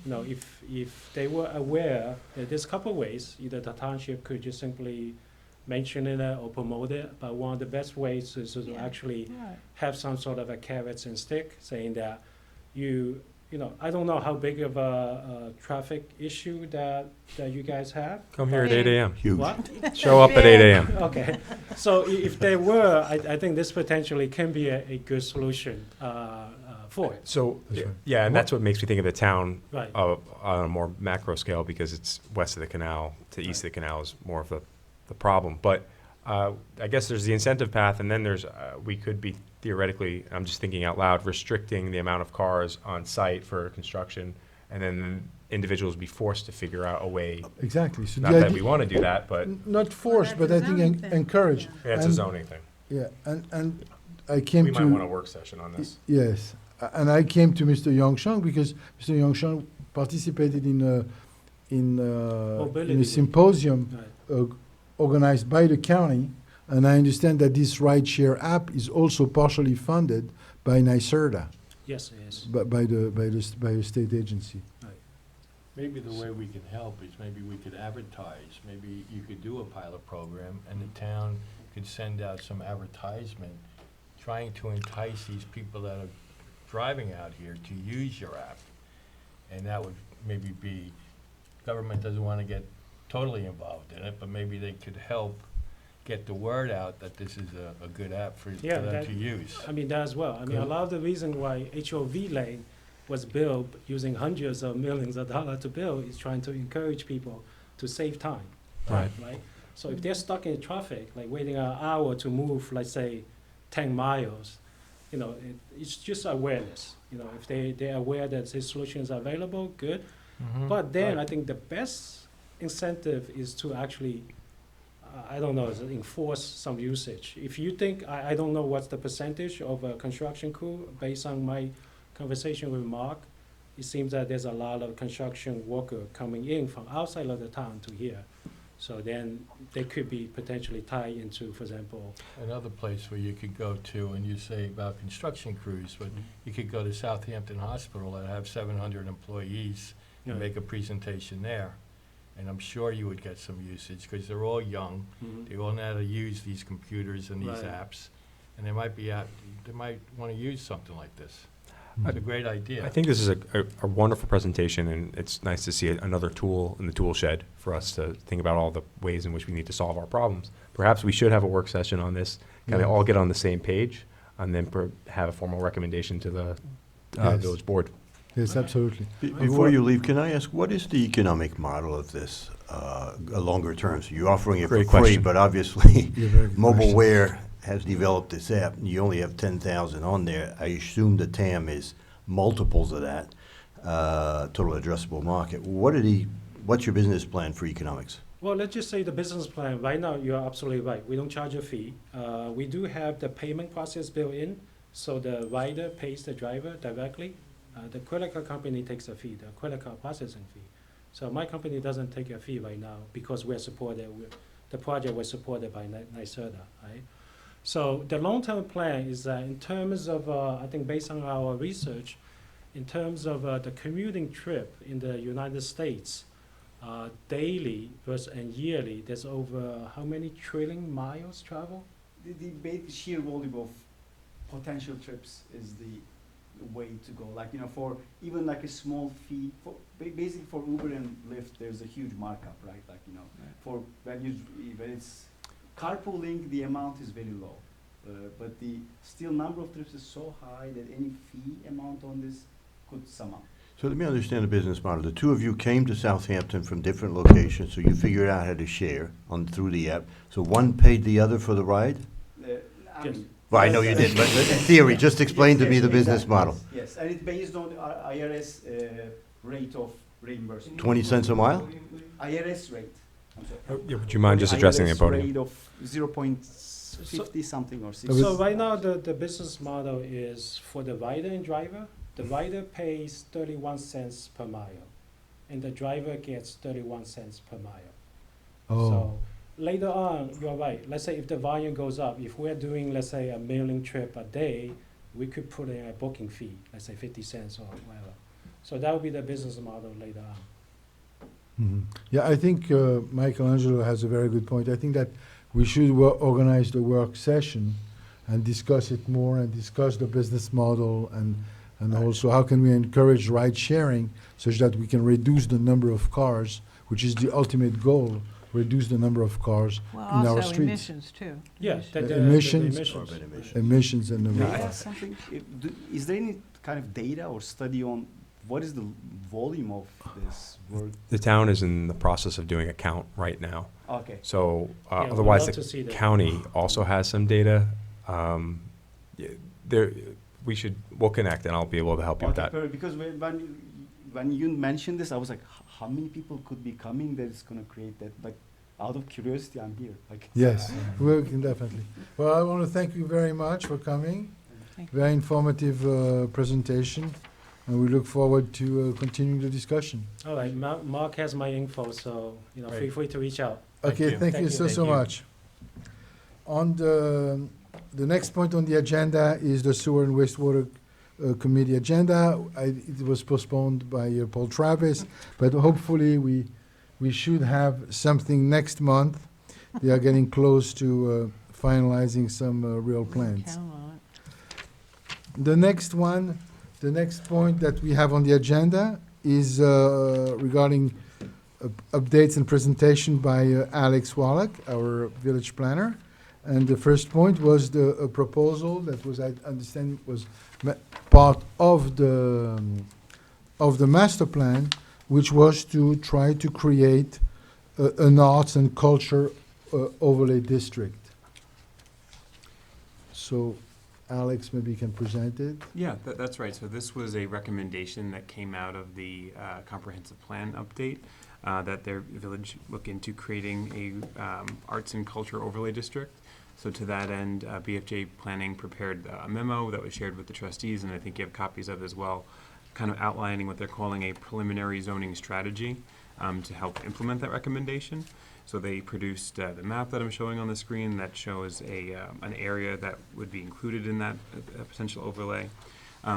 If they were aware, there's a couple of ways. Either the township could just simply mention it or promote it, but one of the best ways is to Yeah. actually right. have some sort of a carrots and stick, saying that I don't know how big of a traffic issue that you guys have. Come here at 8 a.m. Huge. What? Show up at 8 a.m. Okay, so if there were, I think this potentially can be a good solution for it. So, That's right. yeah, and that's what makes me think of the town Right. on a more macro scale, because it's west of the canal to east of the canal is more of the problem. But I guess there's the incentive path, and then there's we could be theoretically, I'm just thinking out loud, restricting the amount of cars on site for construction, and then individuals be forced to figure out a way. Exactly. So Not the that idea, we want to do that, but not forced, but I think encourage. yeah, it's a And- zoning thing. Yeah, and I came We to. might want a work session on this. Yes, and I came to Mr. Yongsheng because Mr. Yongsheng participated in a Mobility. symposium Right. organized by the county, and I understand that this rideshare app is also partially funded by NYSERDA, Yes, it is. by a state agency. Maybe the way we could help is maybe we could advertise. Maybe you could do a pilot program and the town could send out some advertisement trying to entice these people that are driving out here to use your app. And that would maybe be government doesn't want to get totally involved in it, but maybe they could help get the word out that this is a good app for Yeah, them that- to use. I mean, that as well. I mean, a Good. lot of the reason why HOV lane was built using hundreds of millions of dollars to build is trying to encourage people to save time. Right. Right? So if they're stuck in traffic, like waiting an hour to move, let's say, 10 miles, you know, it's just awareness. You know, if they're aware that this solution is available, good. But then I think the best incentive is to actually, I don't know, is enforce some usage. If you think, I don't know what's the percentage of a construction crew, based on my conversation with Mark, it seems that there's a lot of construction worker coming in from outside of the town to here. So then they could be potentially tied into, for example, Another place where you could go to, and you say about construction crews, but you could go to Southampton Hospital that have 700 employees and make a presentation there. And I'm sure you would get some usage, because they're all young, they all know how to use these computers and these Right. apps, and they might want to use something like this. It's a great idea. I think this is a wonderful presentation, and it's nice to see another tool in the tool shed for us to think about all the ways in which we need to solve our problems. Perhaps we should have a work session on this, kind of Yeah. all get on the same page, and then have a formal recommendation to the Yes. village board. Yes, absolutely. Before you leave, can I ask, what is the economic model of this, a longer term? So you're offering it for Great free, question. but obviously, Yeah, very good question. Mobileware has developed this app, and you only have 10,000 on there. I assume the TAM is multiples of that, total addressable market. What's your business plan for economics? well, let's just say the business plan, right now, you're absolutely right. We don't charge a fee. We do have the payment process built in, so the rider pays the driver directly. The credit card company takes a fee, the credit card processing fee. So my company doesn't take a fee right now because the project was supported by NYSERDA, right? So the long-term plan is that in terms of, I think based on our research, in terms of the commuting trip in the United States, daily versus and yearly, there's over how many trillion miles travel? The sheer volume of potential trips is the way to go. Like, you know, for even like a small fee, basically for Uber and Lyft, there's a huge markup, right? Like, you know, for when it's carpooling, the amount is very low. But the still number of trips is so high that any fee amount on this could sum up. So let me understand the business model. The two of you came to Southampton from different locations, so you figured out how to share through the app. So one paid the other for the ride? I Yes. mean, Well, I know you did, but in theory, just explain to me the business exactly, model. Yes, and it's based on IRS rate of reimbursement. 20 cents a mile? IRS rate. I'm sorry. Would you mind just addressing the IRS podium? rate of 0.50 something or 6. So right now, the business model is for the rider and driver. The rider pays 31 cents per mile, and the driver gets 31 cents per mile. Oh, So later on, you're right. Let's say if the volume goes up, if we're doing, let's say, a mailing trip a day, we could put in a booking fee, let's say 50 cents or whatever. So that would be the business model later on. mhm. Yeah, I think Michelangelo has a very good point. I think that we should organize the work session and discuss it more and discuss the business model and also how can we encourage ride sharing such that we can reduce the number of cars, which is the ultimate goal, reduce the number of cars Well, in our also streets. emissions too. Yeah, The emissions- emissions. Emissions and the May I ask something? Is there any kind of data or study on what is the volume of this work? The town is in the process of doing a count right now. Okay. So Yeah, we'd otherwise, love to see the that. county also has some data. We'll connect, and I'll be able to help you with Okay, that. perfect. Because when you mentioned this, I was like, how many people could be coming that is going to create that? Like, out of curiosity, I'm here. Like, Yes, we can definitely. Well, I want to thank you very much for coming. Thank you. Very informative presentation, and we look forward to continuing the discussion. All right, Mark has my info, so, you know, feel Great. free to reach out. Thank Okay, you. thank Thank you you. so Thank you. much. On the next point on the agenda is the Sewer and Wastewater Committee agenda. It was postponed by Paul Travis, but hopefully we should have something next month. They are getting close to finalizing some real plans. Count on it. The next point that we have on the agenda is regarding updates and presentation by Alex Wallach, our village planner. And the first point was a proposal that was, I understand, was part of the master plan, which was to try to create an arts and culture overlay district. So, Alex, maybe you can present it. Yeah, that's right. So this was a recommendation that came out of the comprehensive plan update that their village look into creating a arts and culture overlay district. So to that end, BFJ Planning prepared a memo that was shared with the trustees, and I think you have copies of as well, kind of outlining what they're calling a preliminary zoning strategy to help implement that recommendation. So they produced the map that I'm showing on the screen that shows an area that would be included in that potential overlay.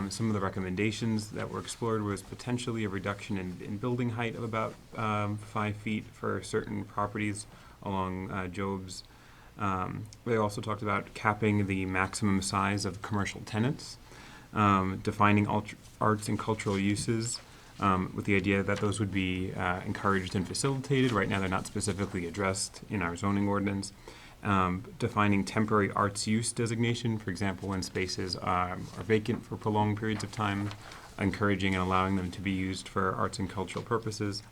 Some of the recommendations that were explored was potentially a reduction in building height of about 5 feet for certain properties along Job's. They also talked about capping the maximum size of commercial tenants, defining arts and cultural uses, with the idea that those would be encouraged and facilitated. Right now, they're not specifically addressed in our zoning ordinance. Defining temporary arts use designation, for example, when spaces are vacant for prolonged periods of time, encouraging and allowing them to be used for arts and cultural purposes,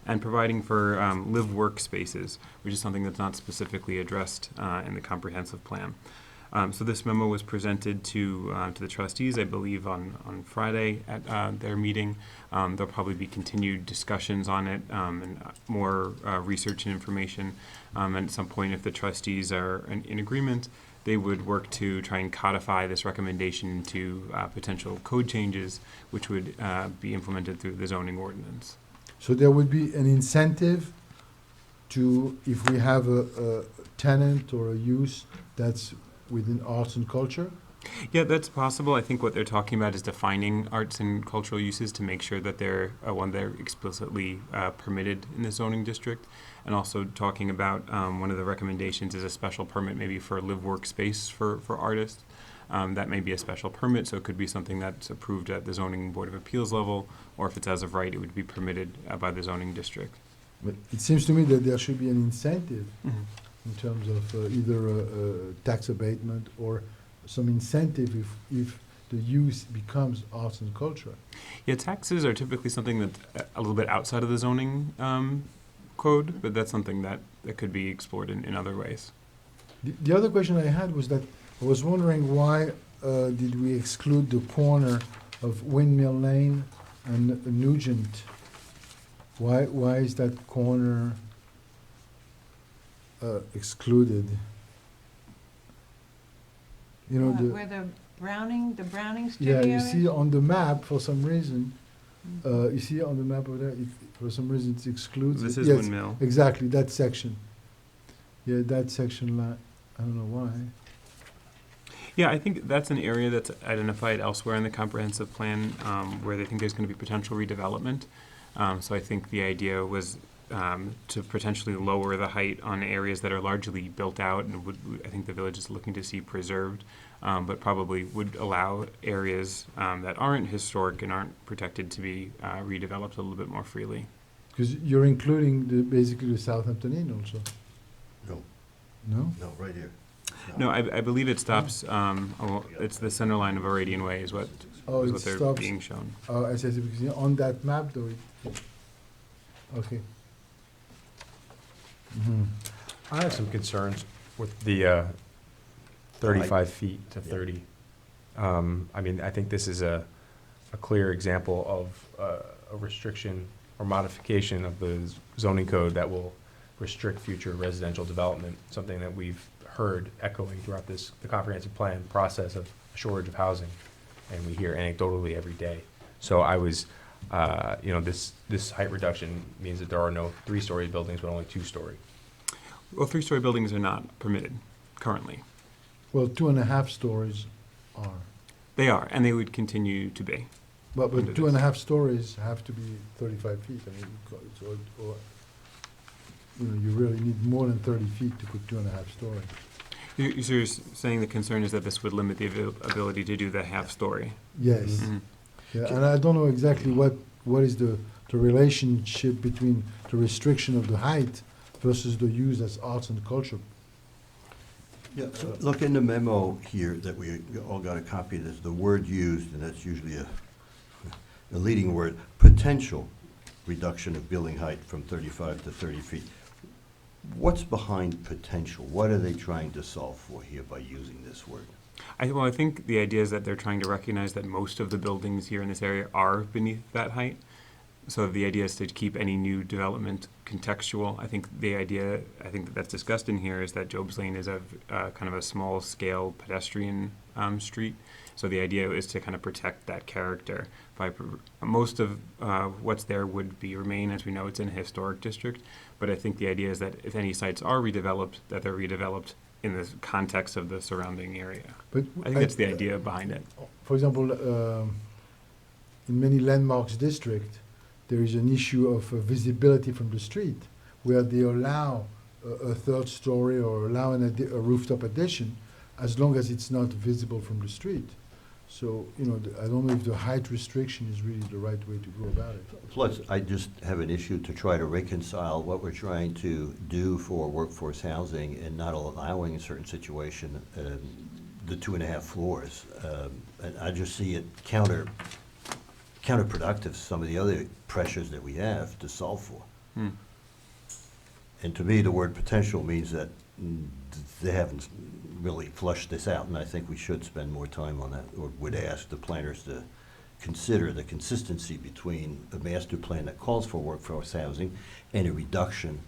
and providing for live-work spaces, which is something that's not specifically addressed in the comprehensive plan. So this memo was presented to the trustees, I believe, on Friday at their meeting. There'll probably be continued discussions on it and more research and information. And at some point, if the trustees are in agreement, they would work to try and codify this recommendation into potential code changes, which would be implemented through the zoning ordinance. So there would be an incentive to, if we have a tenant or a use that's within arts and culture? Yeah, that's possible. I think what they're talking about is defining arts and cultural uses to make sure that they're explicitly permitted in the zoning district, and also talking about one of the recommendations is a special permit maybe for a live-work space for artists. That may be a special permit, so it could be something that's approved at the zoning board of appeals level, or if it's as of right, it would be permitted by the zoning district. But it seems to me that there should be an incentive in terms of either a tax abatement or some incentive if the use becomes arts and culture. Yeah, taxes are typically something that's a little bit outside of the zoning code, but that's something that could be explored in other ways. The other question I had was that I was wondering why did we exclude the corner of Windmill Lane and Nugent? Why is that corner excluded? You know, Where the Browning yeah, studio you is? see on the map for some reason. You see on the map over there, for some reason it's excluded. This is Yes, Windmill. exactly, that section. Yeah, that section, I don't know why. Yeah, I think that's an area that's identified elsewhere in the comprehensive plan where they think there's going to be potential redevelopment. So I think the idea was to potentially lower the height on areas that are largely built out and I think the village is looking to see preserved, but probably would allow areas that aren't historic and aren't protected to be redeveloped a little bit more freely. Because you're including basically the Southampton Inn also, No, no? no, right here. No, I believe it stops, it's the center line of Aradian Way is what Oh, it they're stops. being shown. Oh, I see, because on that map though, okay. Mhm. I have some concerns with the 35 feet to 30. I mean, I think this is a clear example of a restriction or modification of the zoning code that will restrict future residential development, something that we've heard echoing throughout the comprehensive plan process of a shortage of housing, and we hear anecdotally every day. So I was, this height reduction means that there are no 3-story buildings, but only 2-story. Well, 3-story buildings are not permitted currently. Well, 2.5 stories are, They are, and they would continue to be. but Under 2.5 stories have to be 35 feet, I mean, or, you know, you really need more than 30 feet to put 2.5 stories. You're saying the concern is that this would limit the ability to do the half-story? Yes. Mhm. Yeah, and I don't know exactly what is the the relationship between the restriction of the height versus the use as arts and culture. Yeah, so look in the memo here that we all got a copy of this, the word used, and that's usually a leading word, potential reduction of building height from 35 to 30 feet. What's behind potential? What are they trying to solve for here by using this word? I think the idea is that they're trying to recognize that most of the buildings here in this area are beneath that height. So the idea is to keep any new development contextual. I think that's discussed in here is that Job's Lane is a kind of a small scale pedestrian street. So the idea is to kind of protect that character. Most of what's there would remain, as we know, it's in a historic district. But I think the idea is that if any sites are redeveloped, that they're redeveloped in the context of the surrounding area. But I think that's the idea behind it. For example, in many landmarks district, there is an issue of visibility from the street, where they allow a third story or allow a rooftop addition, as long as it's not visible from the street. So, I don't know if the height restriction is really the right way to go about it. Plus, I just have an issue to try to reconcile what we're trying to do for workforce housing and not allowing in certain situation the 2.5 floors. And I just see it counterproductive to some of the other pressures that we have to solve for. And to me, the word potential means that they haven't really flushed this out, and I think we should spend more time on that, or would ask the planners to consider the consistency between a master plan that calls for workforce housing and a reduction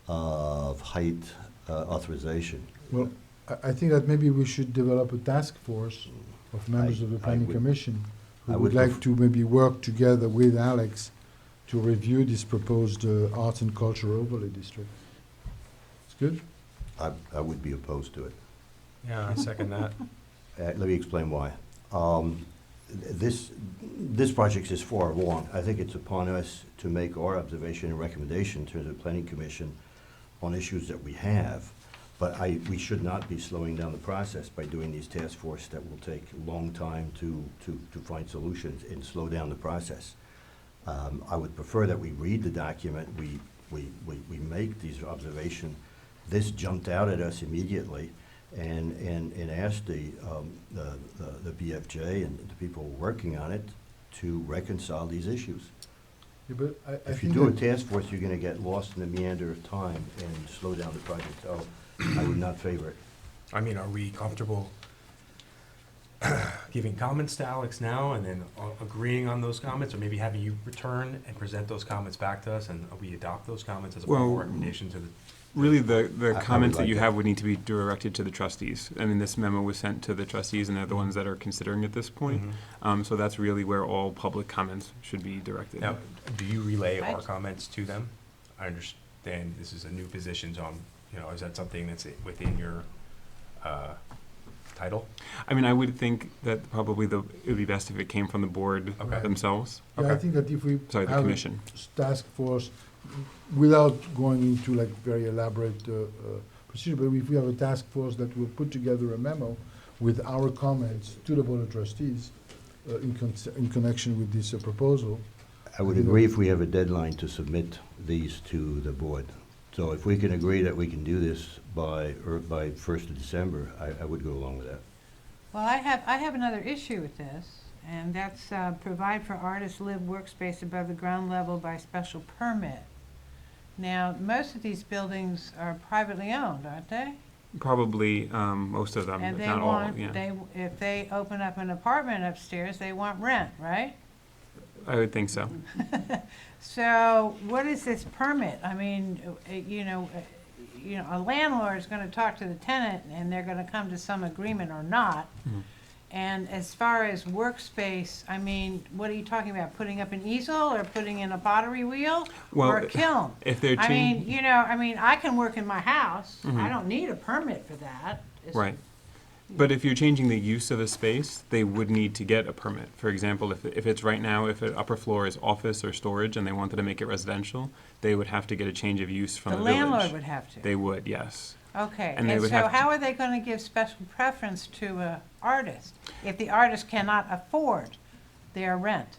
of height authorization. Well, I think that maybe we should develop a task force of members of the planning commission who would like to maybe work together with Alex to review this proposed arts and culture overlay district. It's good? I would be opposed to it. Yeah, I second that. Let me explain why. This project is far along. I think it's upon us to make our observation and recommendation to the planning commission on issues that we have. But we should not be slowing down the process by doing these task force that will take a long time to find solutions and slow down the process. I would prefer that we read the document, we make these observations. This jumped out at us immediately, and asked the BFJ and the people working on it to reconcile these issues. Yeah, but I If you think do a that- task force, you're gonna get lost in the meander of time and slow down the project, so I would not favor it. I mean, are we comfortable giving comments to Alex now and then agreeing on those comments, or maybe having you return and present those comments back to us and we adopt those comments as a formal Well, recommendation to the? Really, the I comments would that you like have would need to be directed to the trustees. I mean, this memo was sent to the trustees, and they're the ones that are considering at this point. So that's really where all public comments should be directed. Now, do you relay I- our comments to them? I understand this is a new position, so is that something that's within your title? I mean, I would think that probably it would be best if it came from the board Okay. themselves. Yeah, I Okay. think that if we Sorry, the have a commission. task force, without going into like very elaborate procedure, but if we have a task force that will put together a memo with our comments to the Board of Trustees in connection with this proposal. I would agree if we have a deadline to submit these to the board. So if we can agree that we can do this by 1st of December, I would go along with that. Well, I have another issue with this, and that's provide for artists live workspace above the ground level by special permit. Now, most of these buildings are privately owned, aren't they? Probably most of them, And if they not all, want, yeah. if they open up an apartment upstairs, they want rent, right? I would think so. So what is this permit? I mean, a landlord is gonna talk to the tenant and they're gonna come to some agreement or not. Mhm. And as far as workspace, I mean, what are you talking about? Putting up an easel or putting in a pottery wheel Well, or a kiln? If they're I mean, I can work in my house. I Mhm. don't need a permit for that. It's- Right. But if you're changing the use of a space, they would need to get a permit. For example, if it's right now, if an upper floor is office or storage and they wanted to make it residential, they would have to get a change of use from The the village. landlord would have to. They would, yes. Okay, And they and would so have to- how are they gonna give special preference to a artist if the artist cannot afford their rent?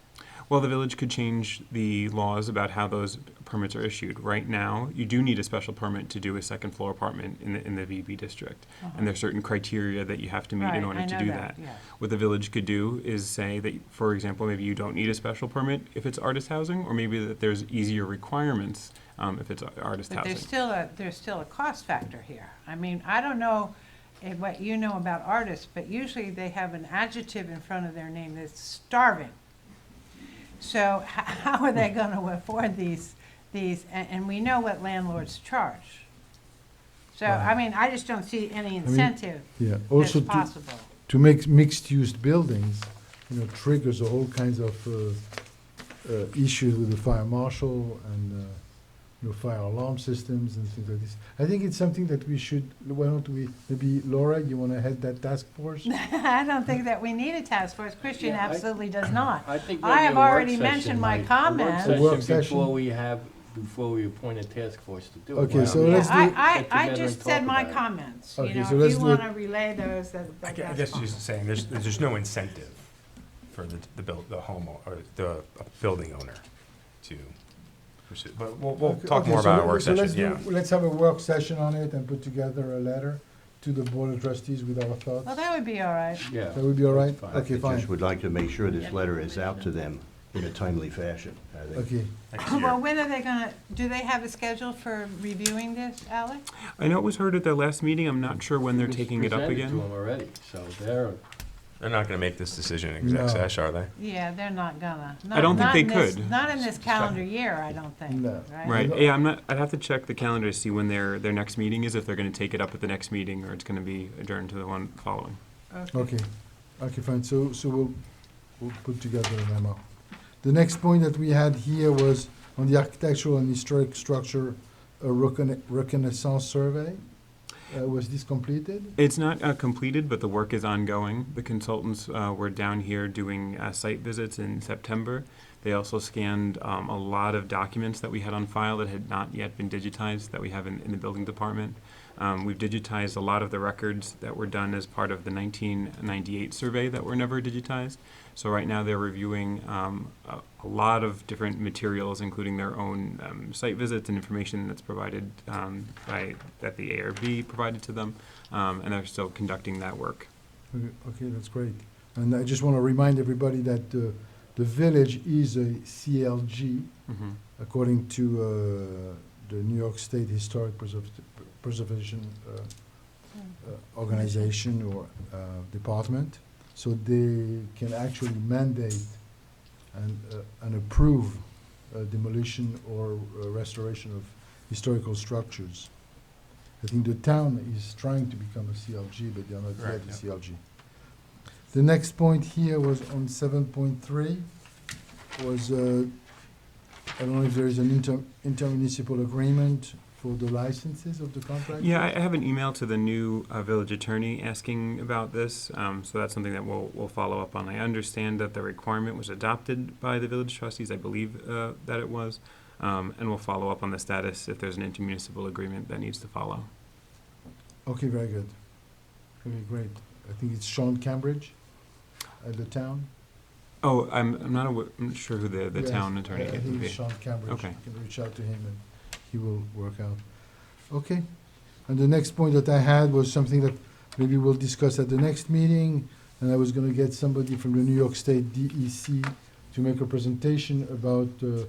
Well, the village could change the laws about how those permits are issued. Right now, you do need a special permit to do a second floor apartment in the VB district. And there's certain criteria that you have to meet Right, in order I to know do that, that. yes. What the village could do is say that, for example, maybe you don't need a special permit if it's artist housing, or maybe that there's easier requirements if it's artist But housing. there's still a cost factor here. I mean, I don't know what you know about artists, but usually they have an adjective in front of their name that's starving. So how are they gonna afford these, and we know what landlords charge. So, I Right. mean, I just don't see any incentive Yeah, that's also possible. to make mixed-use buildings, triggers all kinds of issues with the fire marshal and, fire alarm systems and things like this. I think it's something that we should, why don't we, maybe Laura, you want to head that task force? I don't think that we need a task force. Christian Yeah, I- absolutely does not. I think I have maybe a work already session mentioned my might- comments. A work session? Before we appoint a task force to do it. Okay, Why so don't we let's Yeah, do- I get together just and said talk my about it? comments. Okay, You so know, let's if you do it- want to relay those, I that's guess fine. you're just saying, there's no incentive for the home, or the building owner to pursue, but we'll talk Okay, more so about let- our work so session, yeah. let's have a work session on it and put together a letter to the Board of Trustees with our thoughts. Well, that would be all right. Yeah. That would be all right? Fine. Okay, I fine. just would like to make sure this letter is out to them in a timely fashion, I think. Okay, Next year. Well, when are they gonna, do they have a schedule for reviewing this, Alex? I know it was heard at their last meeting. I'm not sure when they're It was taking it up presented to again. them already, so they're, They're not gonna make this decision in No. exec sesh, are they? Yeah, they're not gonna. I don't think not they in this- could. Not in this calendar year, I don't think, No. right? Right, yeah, I'd have to check the calendar to see when their next meeting is, if they're gonna take it up at the next meeting, or it's gonna be adjourned to the one following. okay, fine, so we'll put together a memo. The next point that we had here was on the architectural and historic structure, a reconnaissance survey. Was this completed? It's not completed, but the work is ongoing. The consultants were down here doing site visits in September. They also scanned a lot of documents that we had on file that had not yet been digitized, that we have in the building department. We've digitized a lot of the records that were done as part of the 1998 survey that were never digitized. So right now they're reviewing a lot of different materials, including their own site visits and information that's provided that the ARB provided to them, and they're still conducting that work. Okay, that's great. And I just want to remind everybody that the village is a CLG, according to the New York State Historic Preservation Organization or department. So they can actually mandate and approve demolition or restoration of historical structures. I think the town is trying to become a CLG, but they are not yet Right, a yeah. CLG. The next point here was on 7.3, was, I don't know if there is an intermunicipal agreement for the licenses of the contract? Yeah, I have an email to the new village attorney asking about this, so that's something that we'll follow up on. I understand that the requirement was adopted by the village trustees, I believe that it was, and we'll follow up on the status if there's an intermunicipal agreement that needs to follow. Okay, very good. Okay, great. I think it's Sean Cambridge at the town. Oh, I'm not sure who the Yes, town attorney I would think be. it's Sean Cambridge. Okay. You can reach out to him and he will work out. Okay. And the next point that I had was something that maybe we'll discuss at the next meeting. And I was gonna get somebody from the New York State DEC to make a presentation about the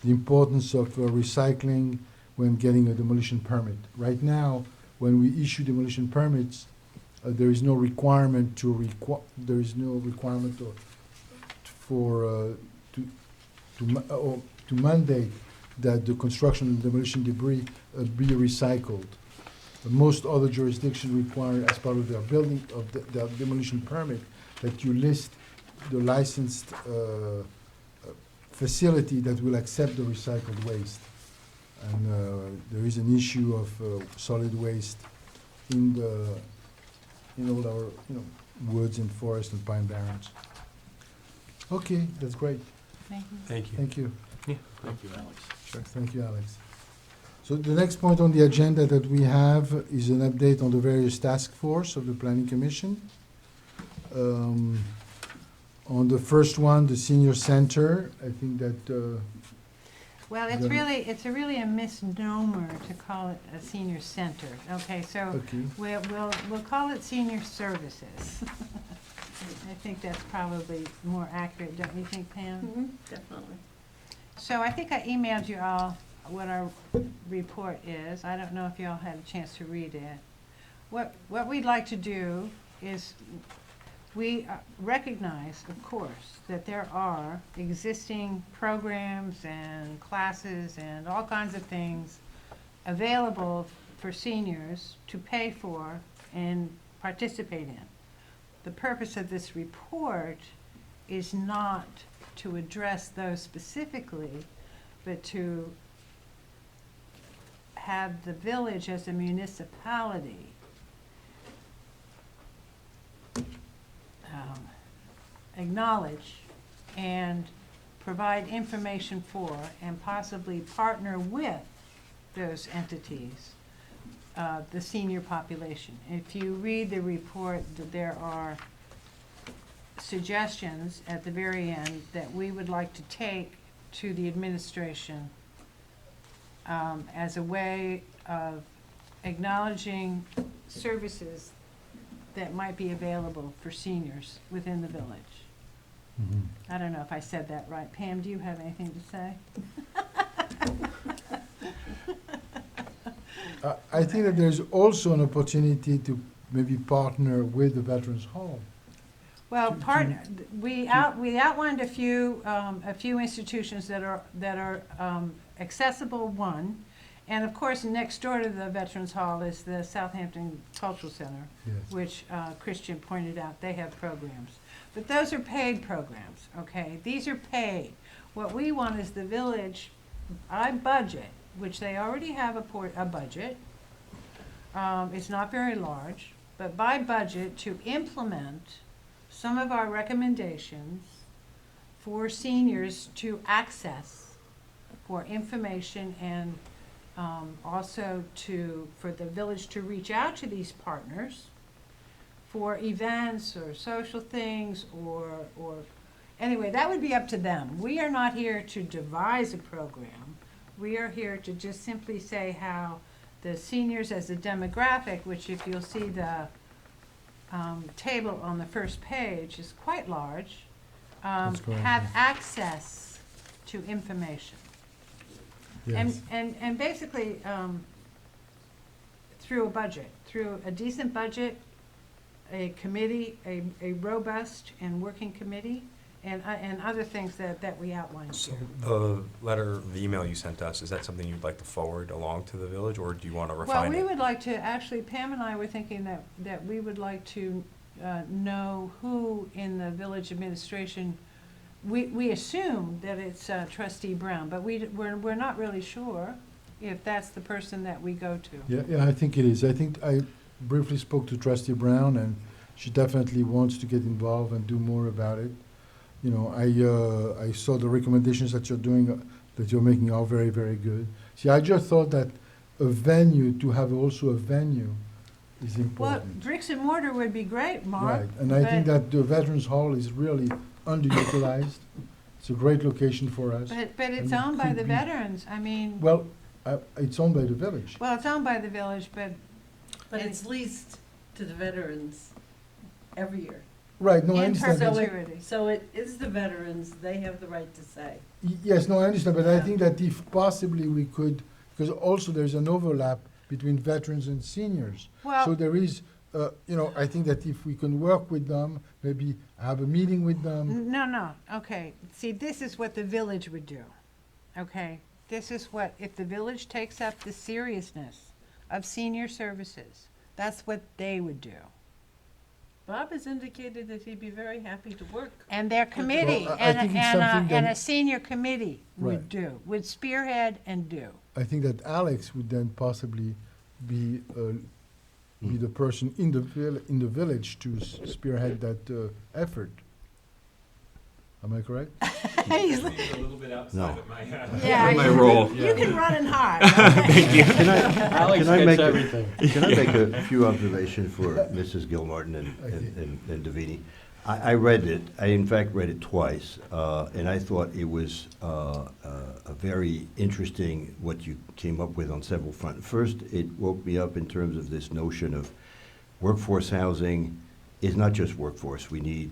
importance of recycling when getting a demolition permit. Right now, when we issue demolition permits, there is no requirement to mandate that the construction and demolition debris be recycled. Most other jurisdictions require, as part of their building, of their demolition permit, that you list the licensed facility that will accept the recycled waste. And there is an issue of solid waste in all our, woods and forests and pine barrens. Okay, that's great. Thank you. Thank you. Thank you. thank you, Alex. Thank you, Alex. So the next point on the agenda that we have is an update on the various task force of the Planning Commission. On the first one, the senior center, I think that, Well, it's really a misnomer to call it a senior center, okay? So okay. we'll call it senior services. I think that's probably more accurate, don't you think, Pam? Definitely. So I think I emailed you all what our report is. I don't know if you all had a chance to read it. What we'd like to do is, we recognize, of course, that there are existing programs and classes and all kinds of things available for seniors to pay for and participate in. The purpose of this report is not to address those specifically, but to have the village as a municipality acknowledge and provide information for and possibly partner with those entities, the senior population. If you read the report, there are suggestions at the very end that we would like to take to the administration as a way of acknowledging services that might be available for seniors within the village. Mhm. I don't know if I said that right. Pam, do you have anything to say? I think that there's also an opportunity to maybe partner with the Veterans Hall. Well, To- partner, we outlined a few institutions that are accessible, one, and of course, next door to the Veterans Hall is the Southampton Cultural Center, Yes. which Christian pointed out, they have programs. But those are paid programs, okay? These are paid. What we want is the village, I budget, which they already have a budget. It's not very large, but by budget to implement some of our recommendations for seniors to access for information and also for the village to reach out to these partners for events or social things or anyway, that would be up to them. We are not here to devise a program. We are here to just simply say how the seniors as a demographic, which if you'll see the table on the first page is quite large, That's correct, have yeah. access to information. Yes. And basically, through a budget, through a decent budget, a committee, a robust and working committee, and other things that we outlined So here. the letter, the email you sent us, is that something you'd like to forward along to the village, or do you want to refine Well, it? we would like to, actually, Pam and I were thinking that we would like to know who in the village administration, we assume that it's Trustee Brown, but we're not really sure if that's the person that we go to. Yeah, I think it is. I think I briefly spoke to Trustee Brown, and she definitely wants to get involved and do more about it. You know, I saw the recommendations that you're doing, that you're making are very, very good. See, I just thought that a venue, to have also a venue is Well, important. bricks and mortar would be great, Mark. Right, and I think but- that the Veterans Hall is really underutilized. It's a great location for us. But it's and it owned by could the be- veterans, I mean, Well, it's owned by the village. well, it's owned by the village, but But it's leased to the veterans every year. Right, no, I in understand. that. perpetuity. So it is the veterans, they have the right to say. Yes, no, I understand, but I Yeah. think that if possibly we could, because also there's an overlap between veterans and seniors. So well, there is, I think that if we can work with them, maybe have a meeting with them. no, okay. See, this is what the village would do, okay? This is what, if the village takes up the seriousness of senior services, that's what they would do. Bob has indicated that he'd be very happy to work. And their committee, Well, I and think it's something a that- senior committee would Right. do, would spearhead and do. I think that Alex would then possibly be the person in the village to spearhead that effort. Am I correct? He's- A little bit outside No. of my, Yeah, my you- role. You can run and hide. Can I, Alex can I gets make everything. Can I make a few observations for Mrs. Gilmartin and Davini? I read it. I in fact read it twice, and I thought it was a very interesting what you came up with on several fronts. First, it woke me up in terms of this notion of workforce housing is not just workforce. We need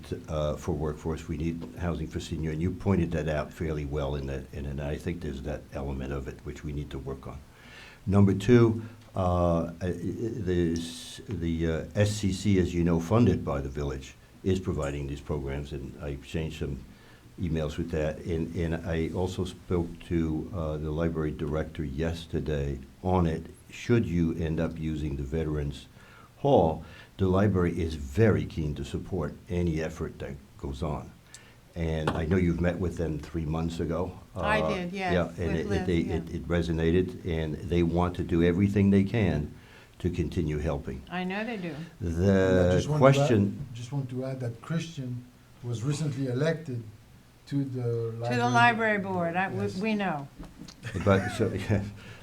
for workforce. We need housing for senior, and you pointed that out fairly well in that. And I think there's that element of it which we need to work on. Number two, the SCC, as you know, funded by the village, is providing these programs, and I exchanged some emails with that. And I also spoke to the library director yesterday on it. Should you end up using the Veterans Hall, the library is very keen to support any effort that goes on. And I know you've met with them 3 months ago. I did, yes, Yeah, and with Liz, yeah. it resonated, and they want to do everything they can to continue helping. I know they do. I The just want to question, just want to add that Christian was recently elected to the library. To the library board, Yes. we know. but, so,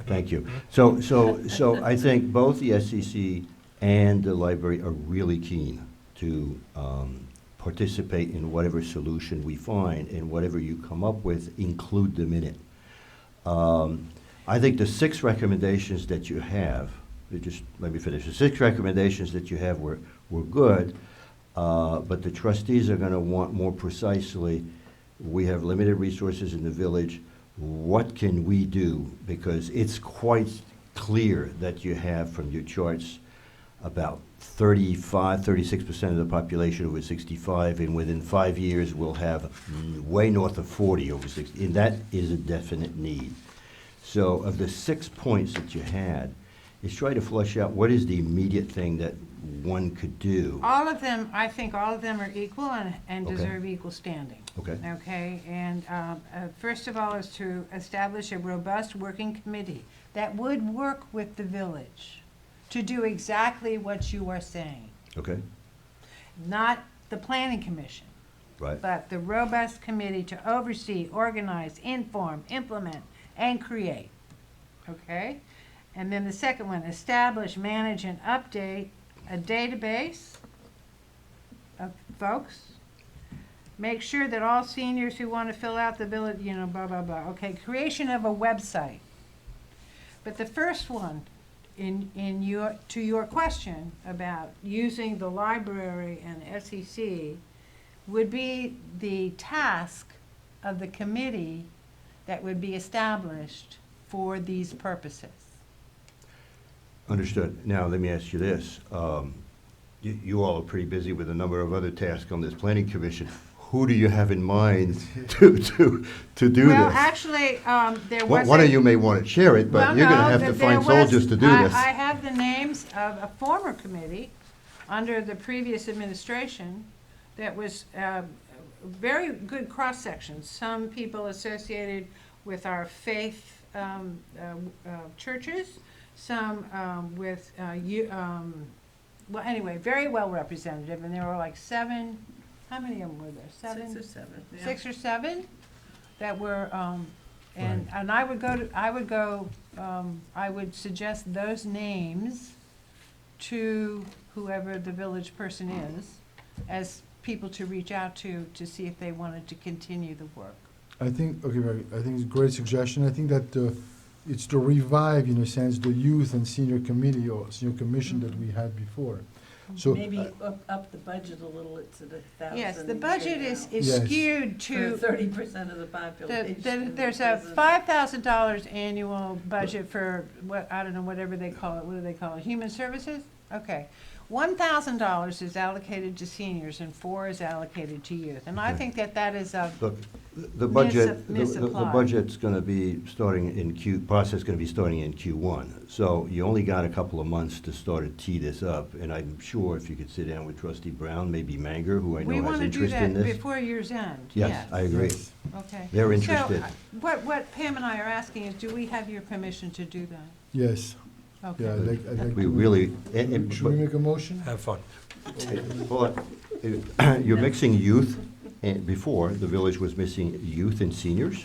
thank you. So I think both the SCC and the library are really keen to participate in whatever solution we find, and whatever you come up with, include them in it. I think the 6 recommendations that you have, just let me finish. The 6 recommendations that you have were good, but the trustees are gonna want more precisely, we have limited resources in the village, what can we do? Because it's quite clear that you have from your charts about 36% of the population over 65, and within 5 years, we'll have way north of 40 over 60, and that is a definite need. So of the 6 points that you had, is try to flush out what is the immediate thing that one could do. All of them, I think all of them are equal and Okay. deserve equal standing. Okay, Okay, and first of all is to establish a robust working committee that would work with the village to do exactly what you are saying. okay, Not the planning commission, right, but the robust committee to oversee, organize, inform, implement, and create. Okay? And then the second one, establish, manage, and update a database of folks. Make sure that all seniors who want to fill out the village, blah, blah, blah. Okay, creation of a website. But the first one, to your question about using the library and SEC, would be the task of the committee that would be established for these purposes. understood. Now, let me ask you this. You all are pretty busy with a number of other tasks on this planning commission. Who do you have in mind to do this? Well, actually, there was. One of you may want to share it, but Well, you're going to no, have to there find was- soldiers to do this. I have the names of a former committee under the previous administration that was very good cross-sections. Some people associated with our faith churches, some with, well, anyway, very well representative, and there were like 7, how many of them were there? 7? 6 or 7, yeah. 6 or 7 that were, and I would suggest those names to whoever the village person is, as people to reach out to see if they wanted to continue the work. I think, okay, Mary, I think it's a great suggestion. I think that it's to revive, in a sense, the youth and senior committee or senior commission that we had before. So, Maybe up the budget a little, it's at 1,000. Yes, the a budget year is now. Yes. skewed to, For 30% of the population. there's a $5,000 annual budget for, what, I don't know, whatever they call it, what do they call it, human services? Okay. $1,000 is allocated to seniors and 4 is allocated to youth. And I Okay. think that is a, Look, the budget, the misapplied. budget's going to be starting in process going to be starting in Q1. So you only got a couple of months to start to tee this up. And I'm sure if you could sit down with Trustee Brown, maybe Manger, who I we know has want to do interest in that this. before year's end, Yes, I agree. yes. Okay. They're So, interested. what Pam and I are asking is, do we have your permission to do that? Yes, Okay. yeah, I'd like We to- really, Should we make a motion? Have fun. Well, you're mixing youth, and before, the village was missing youth and seniors.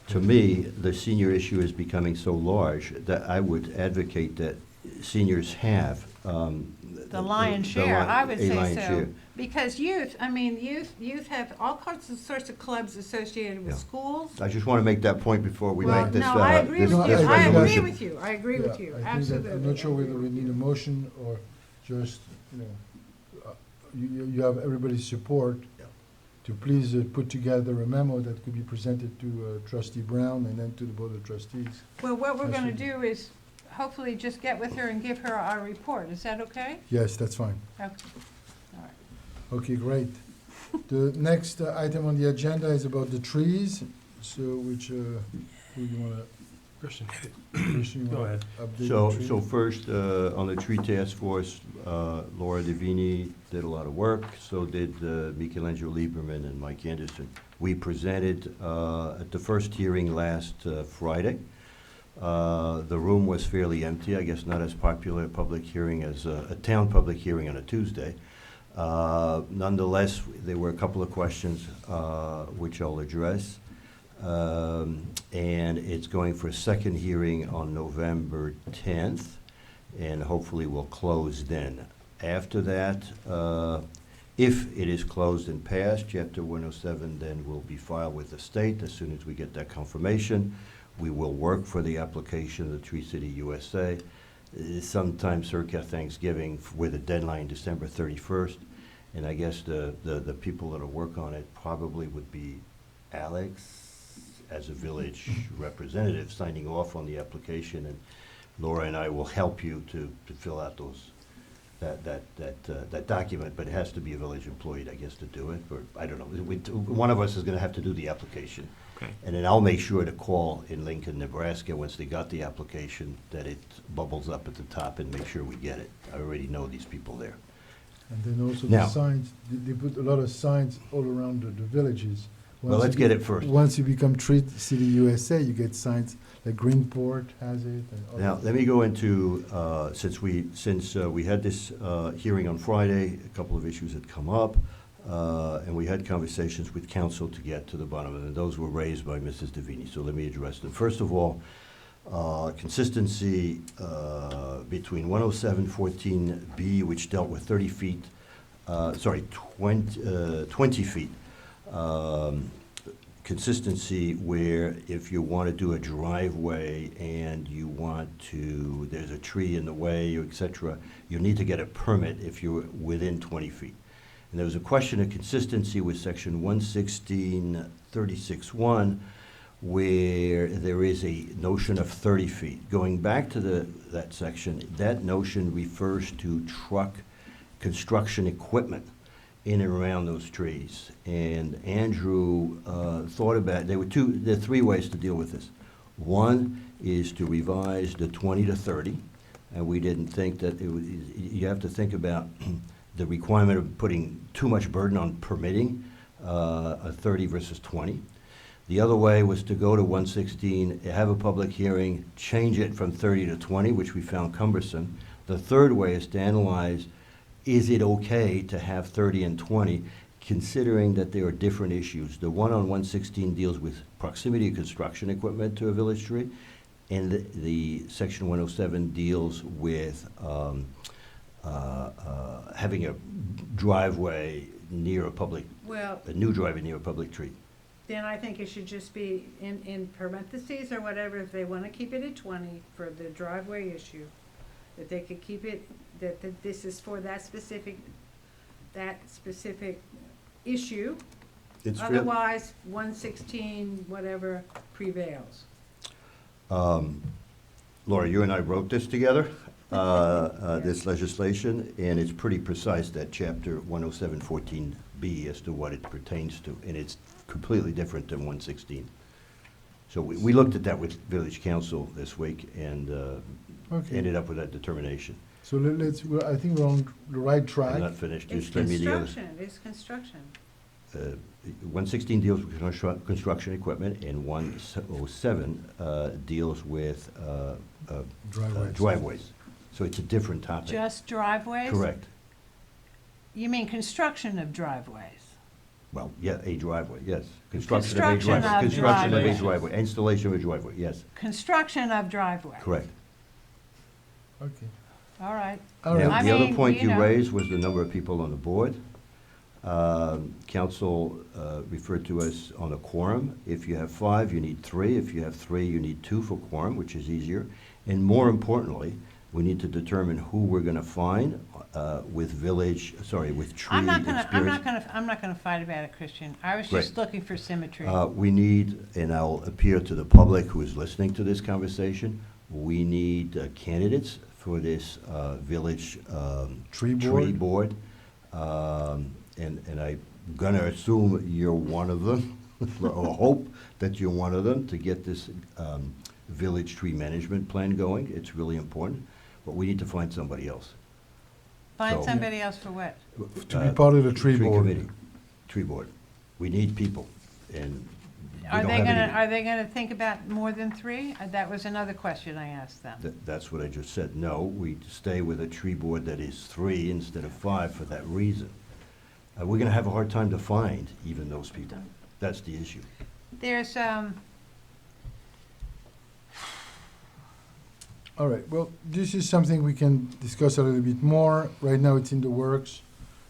To me, the senior issue is becoming so large that I would advocate that seniors have. The lion's share, I would a say lion's so. share. Because youth have all sorts of clubs associated with Yeah. schools. I just want to make that point before we Well, make this. no, I agree this- with you, this I I think agree resolution. with you, I agree with Yeah, you, I think that- absolutely. I'm not sure whether we need a motion or just, you have everybody's support Yeah. to please put together a memo that could be presented to trustee Brown and then to the board of trustees. Well, what we're I gonna see. do is hopefully just get with her and give her our report, is that okay? Yes, that's fine. Okay, all right. Okay, great. The next item on the agenda is about the trees, so which, who you wanna, Christian, Christian, you go wanna ahead. update So, the tree? so first, on the tree task force, Laura Davini did a lot of work, so did Michelangelo Lieberman and Mike Anderson. We presented at the first hearing last Friday. The room was fairly empty, I guess not as popular a public hearing as a town public hearing on a Tuesday. Nonetheless, there were a couple of questions which I'll address. And it's going for a second hearing on November 10th, and hopefully we'll close then. After that, if it is closed and passed, Chapter 107 then will be filed with the state. As soon as we get that confirmation, we will work for the application of the Tree City USA sometime circa Thanksgiving with a deadline December 31st. And I guess the people that'll work on it probably would be Alex as a village representative signing off on the application, and Laura and I will help you to fill out that document, but it has to be a village employee, I guess, to do it, or I don't know. One of us is gonna have to do the application. Okay. And then I'll make sure to call in Lincoln, Nebraska, once they got the application, that it bubbles up at the top and make sure we get it. I already know these people there. And then also Now- the signs, they put a lot of signs all around the villages. Well, Once let's you get it first. Once you become Tree City USA, you get signs, like Greenport has it and Now, others. let me go into, since we had this hearing on Friday, a couple of issues had come up, and we had conversations with council to get to the bottom, and those were raised by Mrs. Davini, so let me address them. First of all, consistency between 107-14B, which dealt with 30 feet, 20 feet, consistency where if you want to do a driveway and you want to, there's a tree in the way, et cetera, you need to get a permit if you're within 20 feet. And there was a question of consistency with section 116-36-1, where there is a notion of 30 feet. Going back to that section, that notion refers to truck construction equipment in and around those trees. And Andrew thought about, there are three ways to deal with this. One is to revise the 20 to 30, and we didn't think that it was, you have to think about the requirement of putting too much burden on permitting a 30 versus 20. The other way was to go to 116, have a public hearing, change it from 30 to 20, which we found cumbersome. The third way is to analyze, is it okay to have 30 and 20, considering that there are different issues? The one on 116 deals with proximity of construction equipment to a village tree, and the section 107 deals with having a driveway near a public, Well, a new driveway near a public tree. then I think it should just be in parentheses or whatever, if they wanna keep it at 20 for the driveway issue, that they could keep it, that this is for that specific issue. It's real- Otherwise, 116, whatever prevails. Laura, you and I wrote this together, this legislation, and it's pretty precise, that chapter 107-14B as to what it pertains to, and it's completely different than 116. So we looked at that with village council this week and Okay, ended up with that determination. so I think we're on the right I'm track. not finished, It's just let me the other. it's construction. 116 deals with construction equipment, and 107 deals with Driveways. driveways. So it's a different topic. Just driveways? Correct. You mean construction of driveways? Well, yeah, a driveway, yes. Construction of a Construction driveway. of Construction of a driveways. driveway, installation of a driveway, yes, Construction of driveways? correct. Okay, All right. all Now, right. I the other mean, point you you know. raised was the number of people on the board. Council referred to us on a quorum. If you have 5, you need 3. If you have 3, you need 2 for quorum, which is easier. And more importantly, we need to determine who we're going to find with tree I'm not experience. gonna fight about it, Christian. I was Great. just looking for symmetry. We need, and I'll appeal to the public who is listening to this conversation, we need candidates for this village Tree tree board. board. And I'm gonna assume you're one of them, or hope that you're one of them, to get this village tree management plan going. It's really important, but we need to find somebody else. Find so- somebody else for what? To be part of the tree board. Committee, tree board. We need people, and we Are don't they have gonna, any. are they gonna think about more than 3? That was another question I asked them. That's what I just said. No, we stay with a tree board that is 3 instead of 5 for that reason. We're gonna have a hard time to find even those people. That's the issue. There's, All right, well, this is something we can discuss a little bit more. Right now, it's in the works.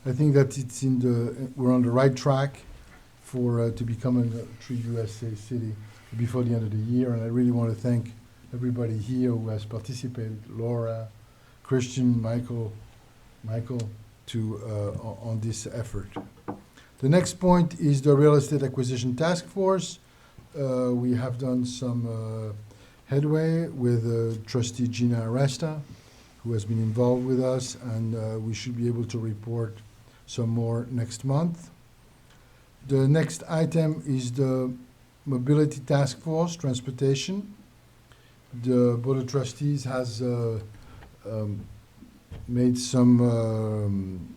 I think that we're on the right track for, to becoming a Tree USA city before the end of the year. And I really want to thank everybody here who has participated, Laura, Christian, Michael, on this effort. The next point is the Real Estate Acquisition Task Force. We have done some headway with trustee Gina Aresta, who has been involved with us, and we should be able to report some more next month. The next item is the Mobility Task Force, Transportation. The Board of Trustees has made some,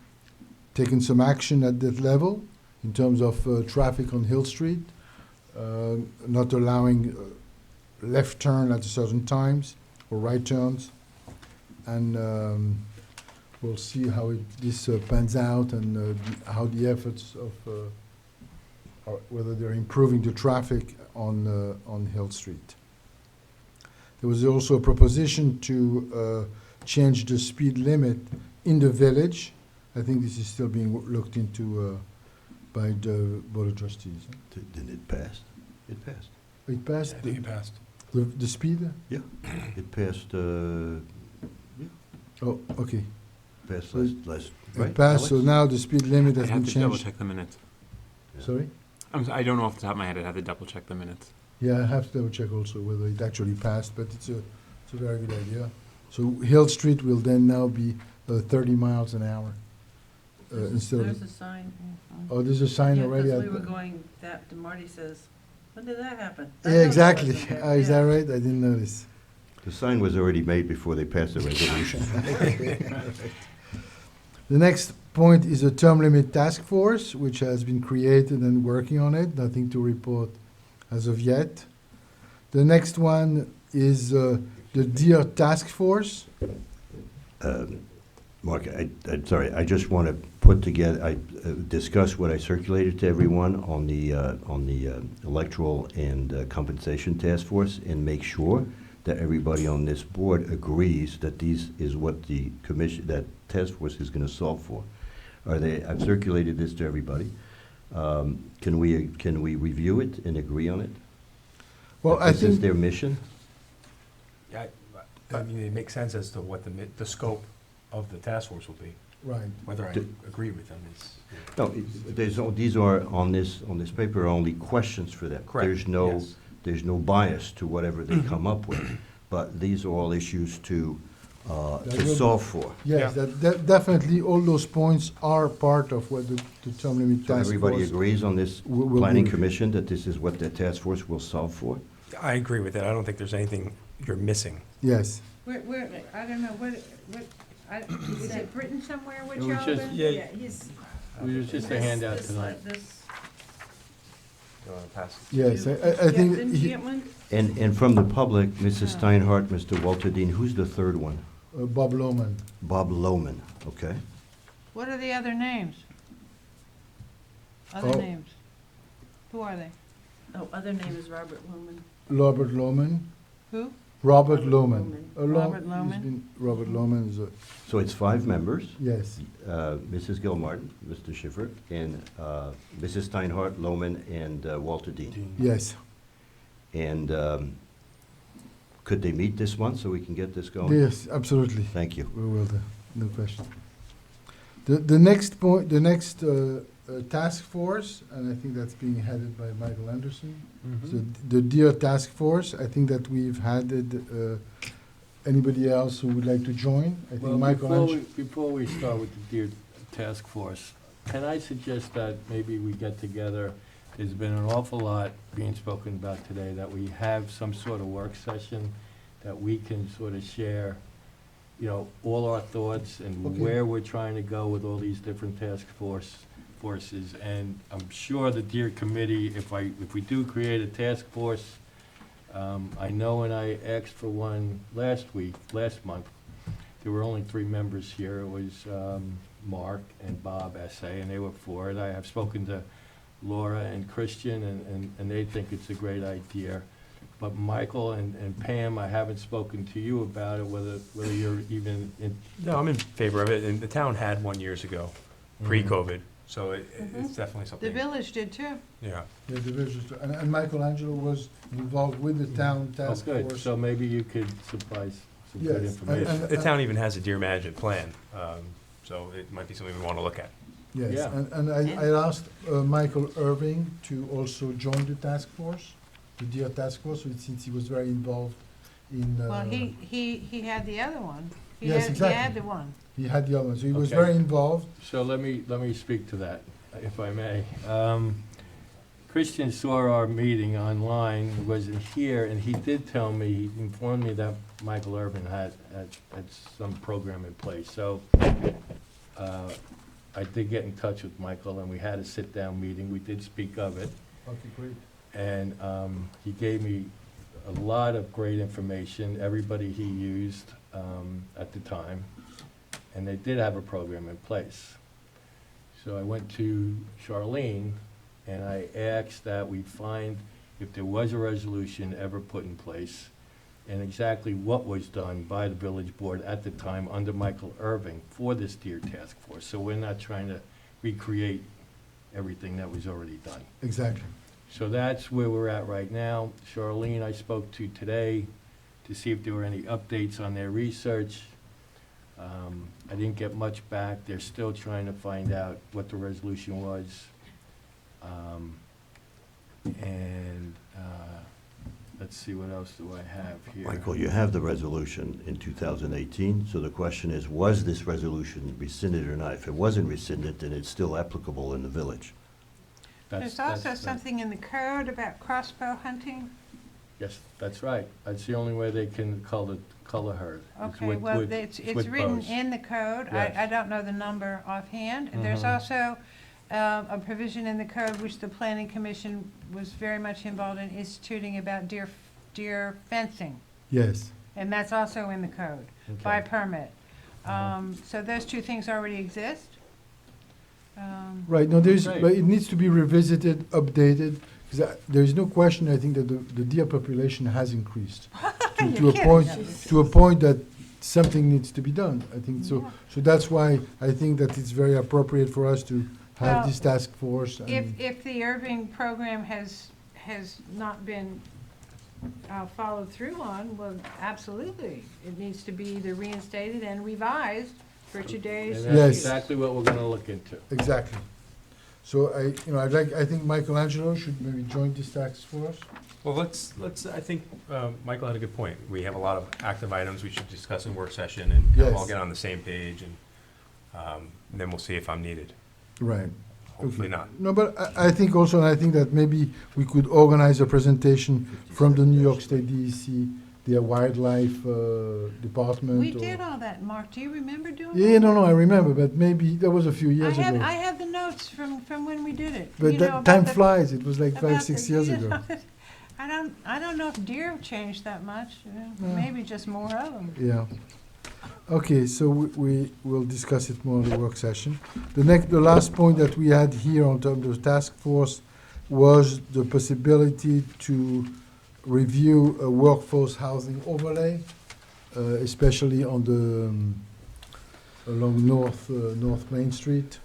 taken some action at that level in terms of traffic on Hill Street, not allowing left turn at certain times or right turns. And we'll see how this pans out and how the efforts of, whether they're improving the traffic on Hill Street. There was also a proposition to change the speed limit in the village. I think this is still being looked into by the Board of Trustees. Didn't it pass? It passed. It passed? I think it passed. The speed? Yeah, it passed, Oh, okay. passed So last, right? It passed, so Alex? now the speed limit has I'd been have to double changed. check the minutes. Sorry? I don't know off the top of my head, I'd have to double check the minutes. Yeah, I have to double check also whether it actually passed, but it's a very good idea. So Hill Street will then now be 30 miles an hour instead There's of, a sign. oh, there's a sign already? Yeah, at because we were the- going, Marty says, when did that happen? I Yeah, know that exactly. wasn't there. Is that Yeah. right? I didn't notice. The sign was already made before they passed the resolution. The next point is a term limit task force, which has been created and working on it. Nothing to report as of yet. The next one is the deer task force. Mark, I'm sorry, I just want to put together, discuss what I circulated to everyone on the electoral and compensation task force, and make sure that everybody on this board agrees that these is what the commission, that task force is going to solve for. I've circulated this to everybody. Can we review it and agree on it? Well, I This is think, their mission? Yeah, I mean, it makes sense as to what the scope of the task force will be. right. Whether I D- agree with them is. No, these are, on this paper, are only questions for them. Correct, yes. There's no bias to whatever they come up with, but these are all issues to will- solve for. Yes, that definitely, all those points are part of what the term limit So task everybody force. agrees on this will planning be- commission, that this is what the task force will solve for? I agree with that. I don't think there's anything you're missing. Yes. where, I don't know, is it written somewhere what It was y'all just- been? Yeah. He's. It was just a handout tonight. This, You wanna pass? Yes, I yeah, think, didn't you get one? And from the public, Mrs. Steinhardt, Mr. Walter Dean, who's the third one? Bob Lohman. Bob Lohman, okay? What are the other names? Other Oh. names? Who are they? Oh, other name is Robert Lumen. Robert Lohman. Who? Robert Robert Lohman. Robert He's Lohman? been- Robert Lohman is a, So it's 5 members, yes, Mrs. Gilmartin, Mr. Schiffer, and Mrs. Steinhardt, Lohman, and Walter Dean. yes. And could they meet this month so we can get this going? Yes, absolutely. Thank you. We will do, no question. The next point, the next task force, and I think that's being headed by Michael Anderson. So the Deer Task Force, I think that we've had it, anybody else who would like to join? I think Well, Michael before we start with the Deer Task Force, can I suggest that maybe we get together? There's been an awful lot being spoken about today, that we have some sort of work session that we can sort of share, you know, all our thoughts and Okay. where we're trying to go with all these different forces. And I'm sure the Deer Committee, if we do create a task force, I know when I asked for one last month, there were only 3 members here. It was Mark and Bob Essay, and they were for it. I have spoken to Laura and Christian, and they think it's a great idea. But Michael and Pam, I haven't spoken to you about it, whether you're even in. No, I'm in favor of it, and the town had one years ago, pre-COVID, so it's definitely The something, village did too. yeah. Yeah, the village, and Michelangelo was involved with the town Oh, task good, force. so maybe you could supply some good Yes, information. and- The town even has a deer management plan, so it might be something we want to look at. Yes, Yeah. and I asked Michael Irving to also join the task force, the Deer Task Force, since he was very involved in. Well, he had the other one. He Yes, had- exactly. He had the one. He had the other one, so he was Okay. very involved. So let me speak to that, if I may. Christian saw our meeting online, wasn't here, and he did tell me, he informed me that Michael Urban had some program in place. So I did get in touch with Michael, and we had a sit-down meeting. We did speak of it. Okay, great. And he gave me a lot of great information, everybody he used at the time, and they did have a program in place. So I went to Charlene, and I asked that we find if there was a resolution ever put in place, and exactly what was done by the village board at the time under Michael Irving for this Deer Task Force. So we're not trying to recreate everything that was already done. Exactly. So that's where we're at right now. Charlene, I spoke to today to see if there were any updates on their research. I didn't get much back. They're still trying to find out what the resolution was. Let's see, what else do I have here? Michael, you have the resolution in 2018, so the question is, was this resolution rescinded or not? If it wasn't rescinded, then it's still applicable in the village. There's also something in the code about crossbow hunting. Yes, that's right. That's the only way they can color herd. is Okay, with- well, with- it's with written bows. in the code. Yes. I don't know the number offhand. And there's Mhm. also a provision in the code which the planning commission was very much involved in instituting about deer fencing. Yes, And that's also in the code by Okay. permit. So those 2 things already exist. right, no, Okay. but it needs to be revisited, updated, because there is no question, I think, that the deer population has increased. To You're a kidding. point, to a point that something needs to be done, I think, so. Yeah. So that's why I think that it's very appropriate for us to have Well, this task force. If the Irving program has not been followed through on, well, absolutely. It needs to be either reinstated and revised for today's And that's Yes. exactly what we're gonna look into. Exactly. So I think Michelangelo should maybe join this task force. Well, I think Michael had a good point. We have a lot of active items we should discuss in work session and kind of all Yes. get on the same page, and then we'll see if I'm needed. Right. Hopefully Okay. not. No, but I think also, and I think that maybe we could organize a presentation from the New York State DEC, their wildlife department. We or- did all that, Mark. Do you remember doing that? Yeah, no, I remember, but maybe that was a few years ago. I have the notes from when we did it. But you know, that about time the- flies. It was like about 5-6 the- years you ago. know, I don't know if deer have changed that much. Yeah. Maybe just more of them. Yeah. Okay, so we will discuss it more in the work session. The last point that we had here on terms of task force was the possibility to review a workforce housing overlay, especially on the, along North Main Street,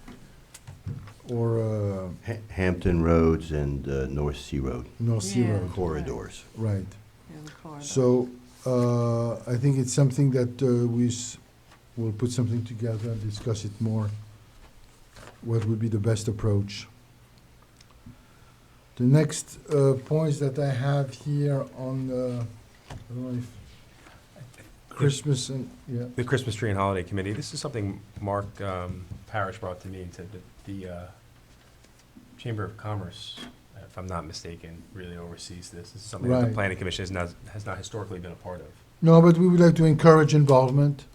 or Hampton Roads and North Sea Road North Sea Yeah. Road. corridors. Right. Yeah, the corridor. So, I think it's something that we'll put something together and discuss it more, what would be the best approach. The next points that I have here on, I don't know if Christmas and, yeah, The Christmas Tree and Holiday Committee, this is something Mark Parrish brought to me and said that the Chamber of Commerce, if I'm not mistaken, really oversees this. This is something that the Right. Planning Commission has not historically been a part of. no, but we would like to encourage involvement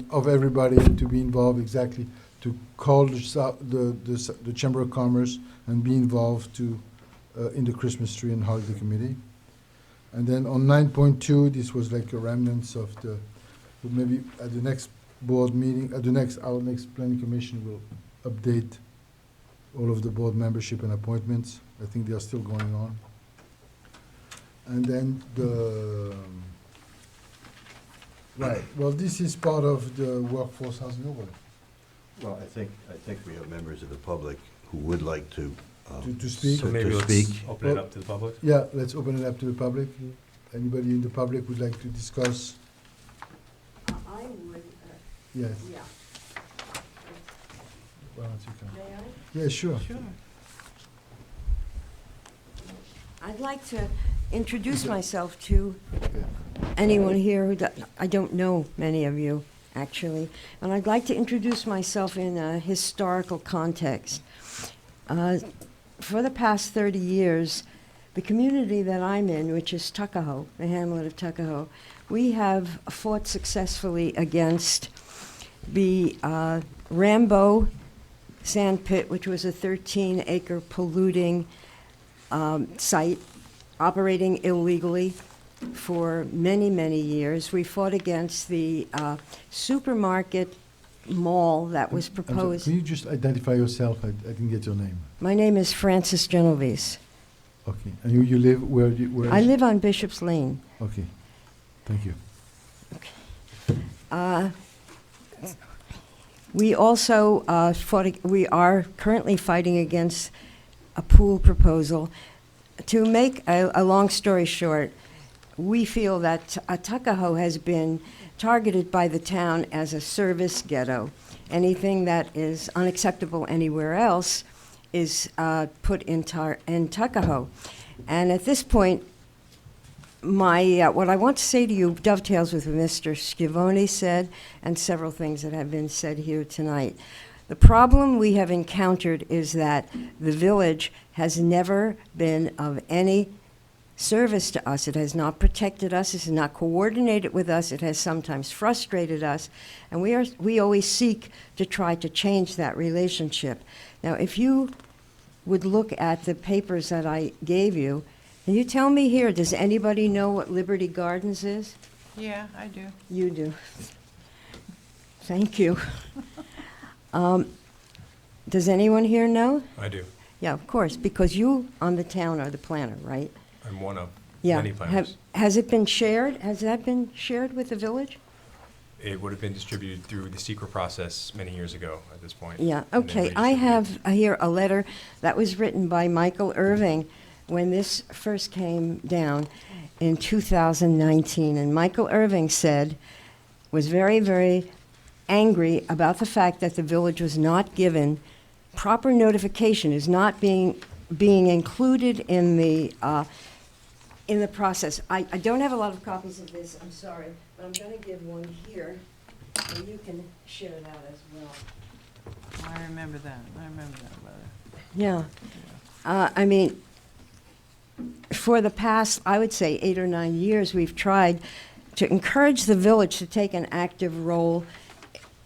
of everybody to be involved, exactly, to call the Chamber of Commerce and be involved to, in the Christmas Tree and Holiday Committee. And then on 9.2, this was like a remnants of the, maybe at the next board meeting, our next planning commission will update all of the board membership and appointments. I think they are still going on. And then right, well, this is part of the workforce housing overlay. Well, I think we have members of the public who would like to. To speak? So maybe To let's speak. open it up to the public. Yeah, let's open it up to the public. Anybody in the public would like to discuss? I would, Yes. yeah. Why don't you come? May I? Yeah, sure. Sure. I'd like to introduce myself to Okay. anyone here who, I don't know many of you, actually. And I'd like to introduce myself in a historical context. For the past 30 years, the community that I'm in, which is Tuckahoe, the hamlet of Tuckahoe, we have fought successfully against the Rambo sand pit, which was a 13-acre polluting site operating illegally for many, many years. We fought against the supermarket mall that was I'm sorry, proposed. can you just identify yourself? I didn't get your name. My name is Frances Genovese. Okay, and you live where? I live on Bishop's Lane. Okay, thank you. We also we are currently fighting against a pool proposal. To make a long story short, we feel that Tuckahoe has been targeted by the town as a service ghetto. Anything that is unacceptable anywhere else is put in Tuckahoe. And at this point, what I want to say to you dovetails with what Mr. Scivone said and several things that have been said here tonight. The problem we have encountered is that the village has never been of any service to us. It has not protected us. It has not coordinated with us. It has sometimes frustrated us. And we always seek to try to change that relationship. Now, if you would look at the papers that I gave you, can you tell me here, does anybody know what Liberty Gardens is? Yeah, I do. You do. Thank you. Does anyone here know? I do. Yeah, of course, because you on the town are the planner, right? I'm one of Yeah. many planners. Has it been shared? Has that been shared with the village? It would have been distributed through the secret process many years ago at this point. Yeah, and then okay. I redistributed. have here a letter that was written by Michael Irving when this first came down in 2019. And Michael Irving was very, very angry about the fact that the village was not given proper notification, is not being included in the process. I don't have a lot of copies of this, I'm sorry, but I'm going to give one here, and you can share it out as well. I remember that. I remember that letter. Yeah. I mean, for the past, I would say, 8 or 9 years, we've tried to encourage the village to take an active role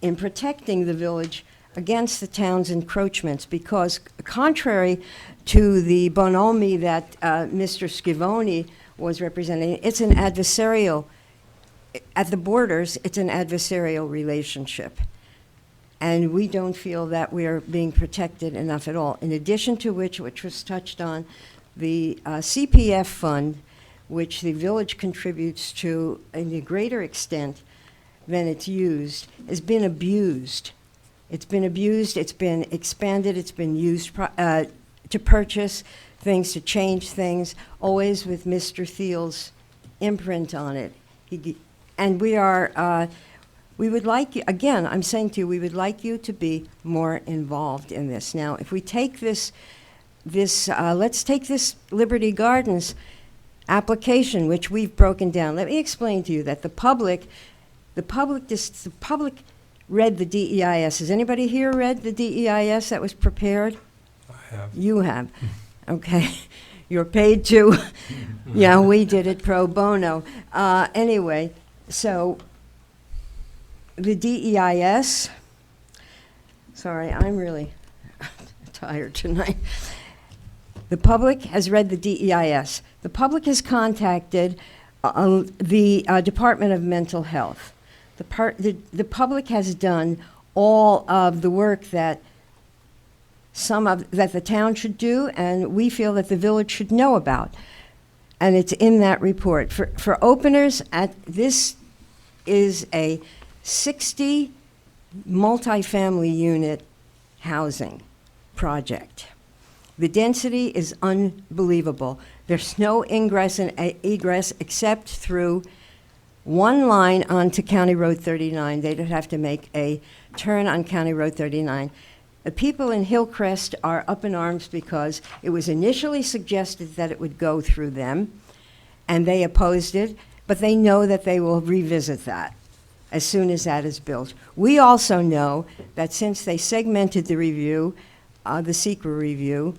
in protecting the village against the town's encroachments, because contrary to the bonhomie that Mr. Scivone was representing, it's an adversarial, at the borders, it's an adversarial relationship. And we don't feel that we're being protected enough at all. In addition to which was touched on, The CPF fund, which the village contributes to in a greater extent than it's used, has been abused. It's been abused, it's been expanded, it's been used to purchase things, to change things, always with Mr. Thiel's imprint on it. And we would like you, again, I'm saying to you, we would like you to be more involved in this. Now, if we take let's take this Liberty Gardens application, which we've broken down. Let me explain to you that the public read the DEIS. Has anybody here read the DEIS that was prepared? I have. You have. Okay. You're paid to. Yeah, we did it pro bono. Anyway, so the DEIS, sorry, I'm really tired tonight. The public has read the DEIS. The public has contacted the Department of Mental Health. The public has done all of the work that that the town should do, and we feel that the village should know about. And it's in that report. For openers, this is a 60 multifamily unit housing project. The density is unbelievable. There's no ingress and egress except through one line onto County Road 39. They'd have to make a turn on County Road 39. The people in Hillcrest are up in arms because it was initially suggested that it would go through them, and they opposed it, but they know that they will revisit that as soon as that is built. We also know that since they segmented the review, the secret review,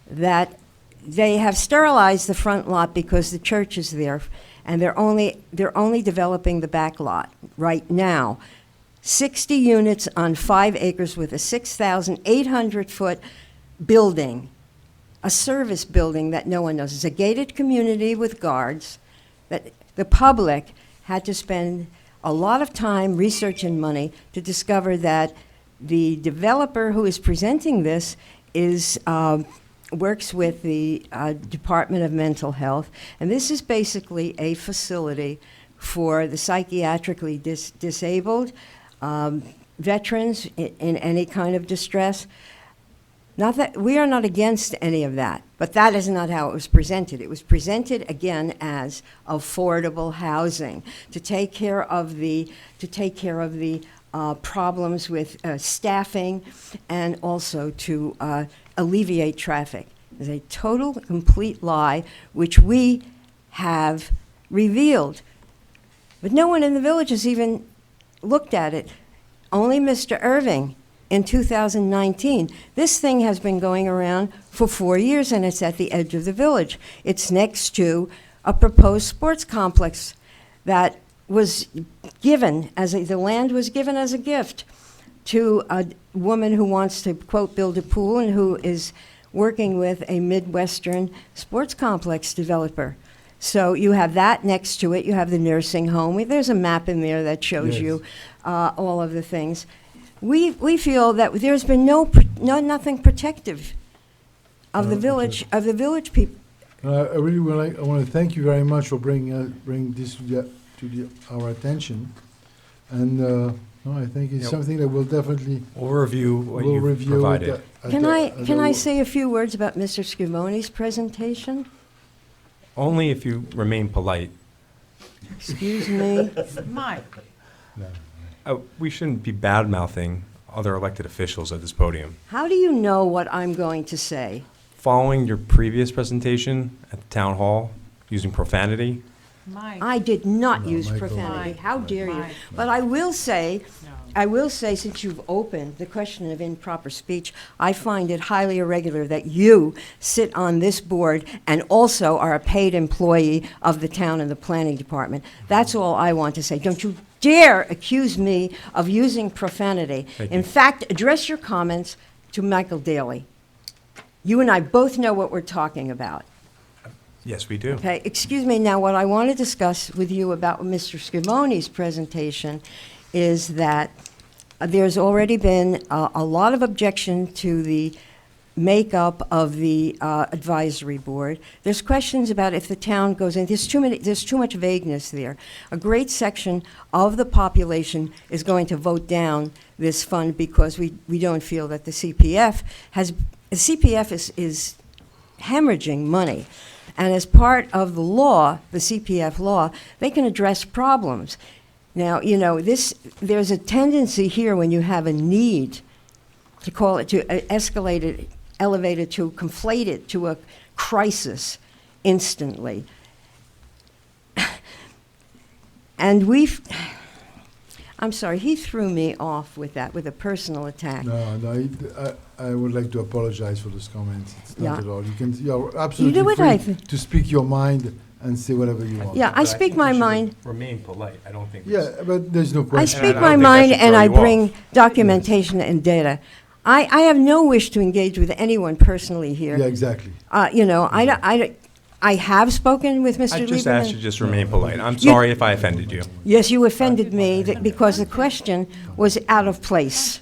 that they have sterilized the front lot because the church is there, and they're only developing the back lot right now. 60 units on 5 acres with a 6,800-foot building, a service building that no one knows. It's a gated community with guards that the public had to spend a lot of time, research, and money to discover that the developer who is presenting this works with the Department of Mental Health, and this is basically a facility for the psychiatrically disabled, veterans in any kind of distress. Not that we are not against any of that, but that is not how it was presented. It was presented again as affordable housing to take care of the problems with staffing, and also to alleviate traffic. It's a total, complete lie, which we have revealed. But no one in the village has even looked at it. Only Mr. Irving in 2019. This thing has been going around for 4 years, and it's at the edge of the village. It's next to a proposed sports complex that was given the land was given as a gift to a woman who wants to, quote, build a pool, and who is working with a Midwestern sports complex developer. So you have that next to it. You have the nursing home. There's a map in there that shows you all of the things. We feel that there's been nothing protective of the village people. I really would I want to thank you very much for bring this to our attention, and I think it's something that we'll definitely We'll review what you've review provided. Can I say a few words about Mr. Scavoni's presentation? Only if you remain polite. Excuse me. Mike, We shouldn't be bad-mouthing other elected officials at this podium. How do you know what I'm going to say? Following your previous presentation at the town hall, using profanity, Mike. I did not No, use Michael. profanity. How dare you? Mike. But I will say, No. since you've opened the question of improper speech, I find it highly irregular that you sit on this board and also are a paid employee of the town and the planning department. That's all I want to say. Don't you dare accuse me of using profanity. Thank In you. fact, address your comments to Michael Daly. You and I both know what we're talking about. yes, we do. Okay, excuse me. Now, what I want to discuss with you about Mr. Scavoni's presentation is that there's already been a lot of objection to the makeup of the advisory board. There's questions about if the town goes in, there's too much vagueness there. A great section of the population is going to vote down this fund because we don't feel that the CPF is hemorrhaging money. And as part of the law, the CPF law, they can address problems. Now, you know, there's a tendency here when you have a need to call it, to escalate it, elevate it, to conflate it to a crisis instantly. And I'm sorry, he threw me off with that, with a personal attack. No, I would like to apologize for those comments. It's not Yeah. at all. You're You absolutely do what free I think. to speak your mind and say whatever you want. Yeah, I But speak think my we should mind. Remain polite. I don't think. Yeah, but there's no I question. speak I my don't think that mind should and throw I you bring off. documentation and data. I have no wish to engage with anyone personally here. Yeah, exactly. You know, I have spoken with Mr. Lieberman. I just asked you to just remain polite. I'm sorry if I offended you. Yes, you offended me because the question was out of place.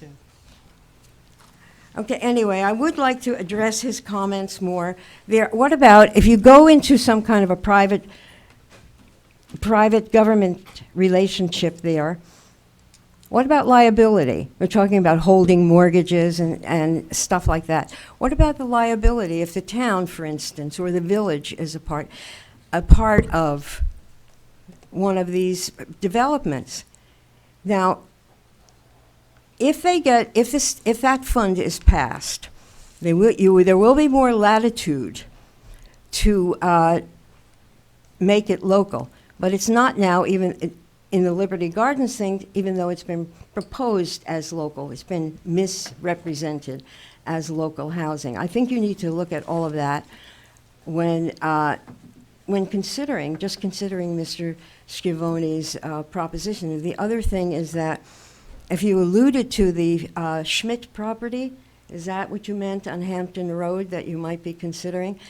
Okay, anyway, I would like to address his comments more. What about if you go into some kind of a private government relationship there, what about liability? We're talking about holding mortgages and stuff like that. What about the liability if the town, for instance, or the village is a part of one of these developments? Now, if that fund is passed, there will be more latitude to make it local. But it's not now even in the Liberty Gardens thing, even though it's been proposed as local. It's been misrepresented as local housing. I think you need to look at all of that when considering Mr. Schiavone's proposition. The other thing is that if you alluded to the Schmidt property, is that what you meant on Hampton Road that you might be considering?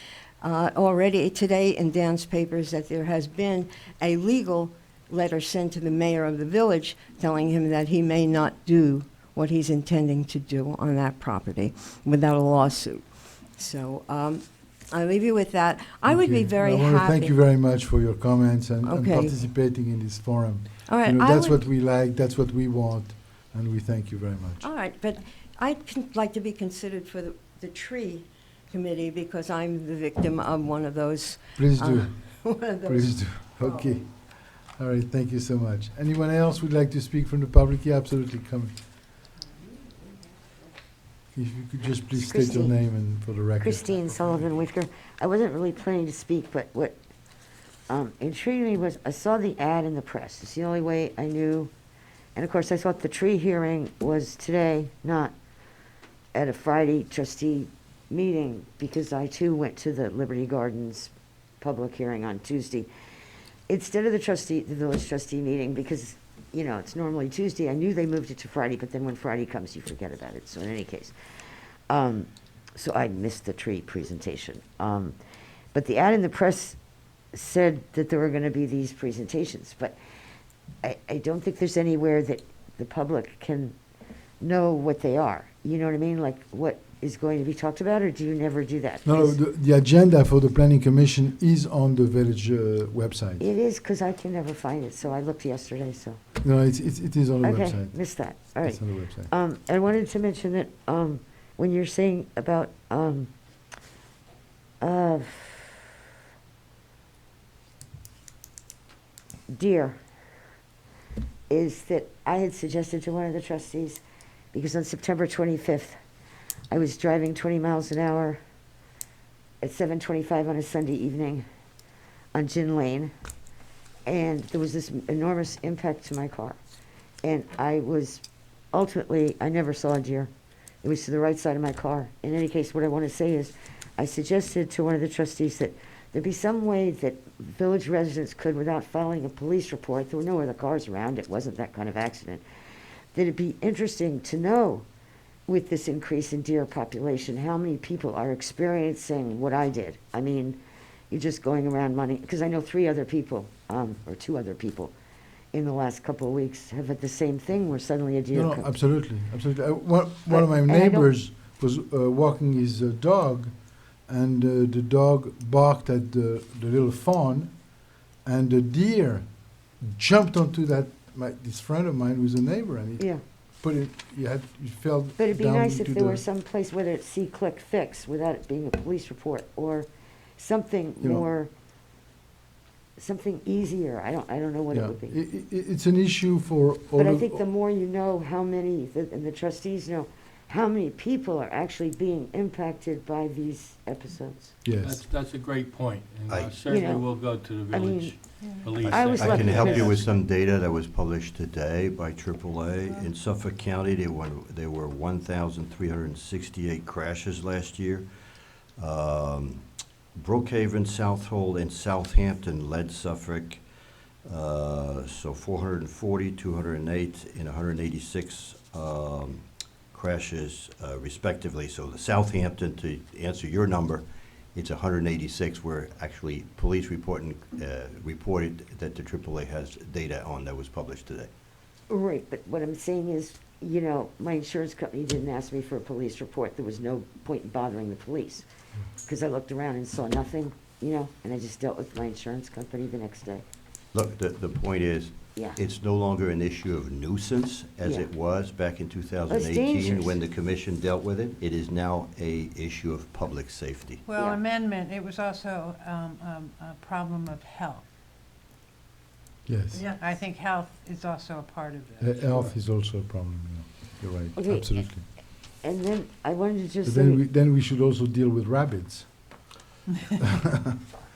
Already today in Dan's papers that there has been a legal letter sent to the mayor of the village telling him that he may not do what he's intending to do on that property without a lawsuit. So I'll leave you with that. I would be Okay. very I happy. want to thank you very much for your comments and Okay. participating in this forum. All right, You know, I that's would- what we like, that's what we want, and we thank you very much. All right, but I'd like to be considered for the tree committee because I'm the victim of one of those. Please do, One of those. please do. Okay. All right, thank you so much. Anyone else would like to speak from the public? Yeah, absolutely, come. If you could just please state your Christine. name and for the record. Christine Sullivan Whitaker. I wasn't really planning to speak, but what intrigued me was I saw the ad in the press. It's the only way I knew. And of course, I thought the tree hearing was today, not at a Friday trustee meeting, because I too went to the Liberty Gardens public hearing on Tuesday. Instead of the village trustee meeting, because, you know, it's normally Tuesday. I knew they moved it to Friday, but then when Friday comes, you forget about it. So in any case, so I missed the tree presentation. But the ad in the press said that there were going to be these presentations, but I don't think there's anywhere that the public can know what they are. You know what I mean? Like what is going to be talked about, or do you never do that? No, the agenda for the planning commission is on the village website. It is, because I can never find it, so I looked yesterday, so. No, it is on the Okay, website. missed that, all right. It's on the website. I wanted to mention that, when you're saying about, deer, is that I had suggested to one of the trustees, because on September 25th, I was driving 20 miles an hour at 7:25 on a Sunday evening on Gin Lane, and there was this enormous impact to my car. And I was, ultimately, I never saw a deer. It was to the right side of my car. In any case, what I want to say is, I suggested to one of the trustees that there be some way that village residents could, without filing a police report, there were no other cars around, it wasn't that kind of accident, that it'd be interesting to know, with this increase in deer population, how many people are experiencing what I did. I mean, you're just going around money, because I know 3 other people, or 2 other people, in the last couple of weeks have had the same thing where suddenly a deer No, comes. absolutely, absolutely. One of my and I don't- neighbors was walking his dog, and the dog barked at the little fawn, and the deer jumped onto this friend of mine who's a neighbor, and he Yeah, put it, he fell down. but it'd be nice if into there the- were some place, whether it's see, click, fix, without it being a police report, or something You know. more, something easier. I don't know what it Yeah, would be. it's an issue for all But I of- think the more you know how many, and the trustees know, how many people are actually being impacted by these episodes. Yes. That's a great point, and I- certainly know, we'll go to the I mean, village police. I was I lucky can help you because- with some data that was published today by AAA. In Suffolk County, there were 1,368 crashes last year. Brookhaven, Southold, and Southampton led Suffolk, so 440, 208, and 186 crashes respectively. So the Southampton, to answer your number, it's 186, where actually police reported that the AAA has data on that was published today. Right, but what I'm saying is, you know, my insurance company didn't ask me for a police report. There was no point in bothering the police. Because I looked around and saw nothing, you know, and I just dealt with my insurance company the next day. Look, the point is, Yeah. it's no longer an issue of nuisance as Yeah. it was back in 2018 dangerous. when the commission dealt with it. It is now a issue of public safety. Well, Yeah. amendment, it was also a problem of health. Yes. Yeah. I think health is also a part of this. Health is also a problem, you're right, Okay. absolutely. And then I wanted to just But then say, then we should also deal with rabbits.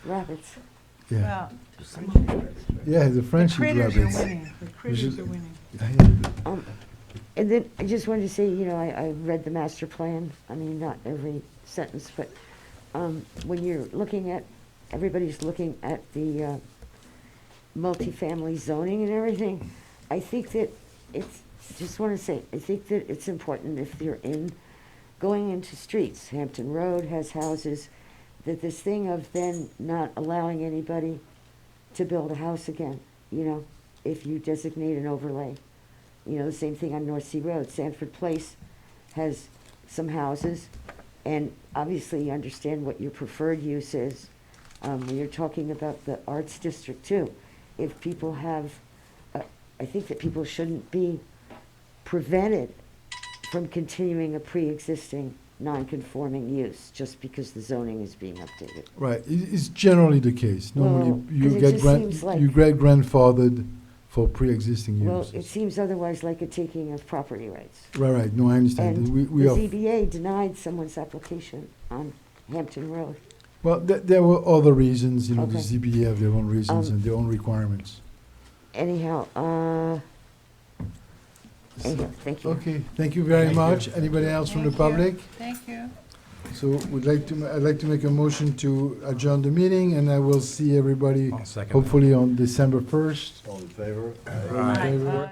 rabbits. Yeah, Well, yeah, the the French eat critters are rabbits. winning, the critters should- are winning. And then I just wanted to say, you know, I read the master plan. I mean, not every sentence, but when you're looking at, everybody's looking at the multifamily zoning and everything, I think that it's, just want to say, I think that it's important if you're going into streets, Hampton Road has houses, that this thing of then not allowing anybody to build a house again, you know, if you designate an overlay. You know, the same thing on North Sea Road. Sanford Place has some houses, and obviously you understand what your preferred use is. When you're talking about the Arts District too, if people have, I think that people shouldn't be prevented from continuing a pre-existing non-conforming use just because the zoning is being updated. Right, it's generally the case. Normally, Well, 'cause you it get just seems like- you get grandfathered for pre-existing Well, uses. it seems otherwise like a taking of property rights. Right, no, I understand. And We the are, ZBA denied someone's application on Hampton Road. well, there were other reasons, you know, the Okay. ZBA have their own reasons Um, and their own requirements. Anyhow, thank you. Okay, thank you very Thank you. much. Anybody else from the Thank you. public? Thank you. So I'd like to make a motion to adjourn the meeting, and I will see everybody I'll second that. hopefully on December 1st. All in favor? All in favor? Bye.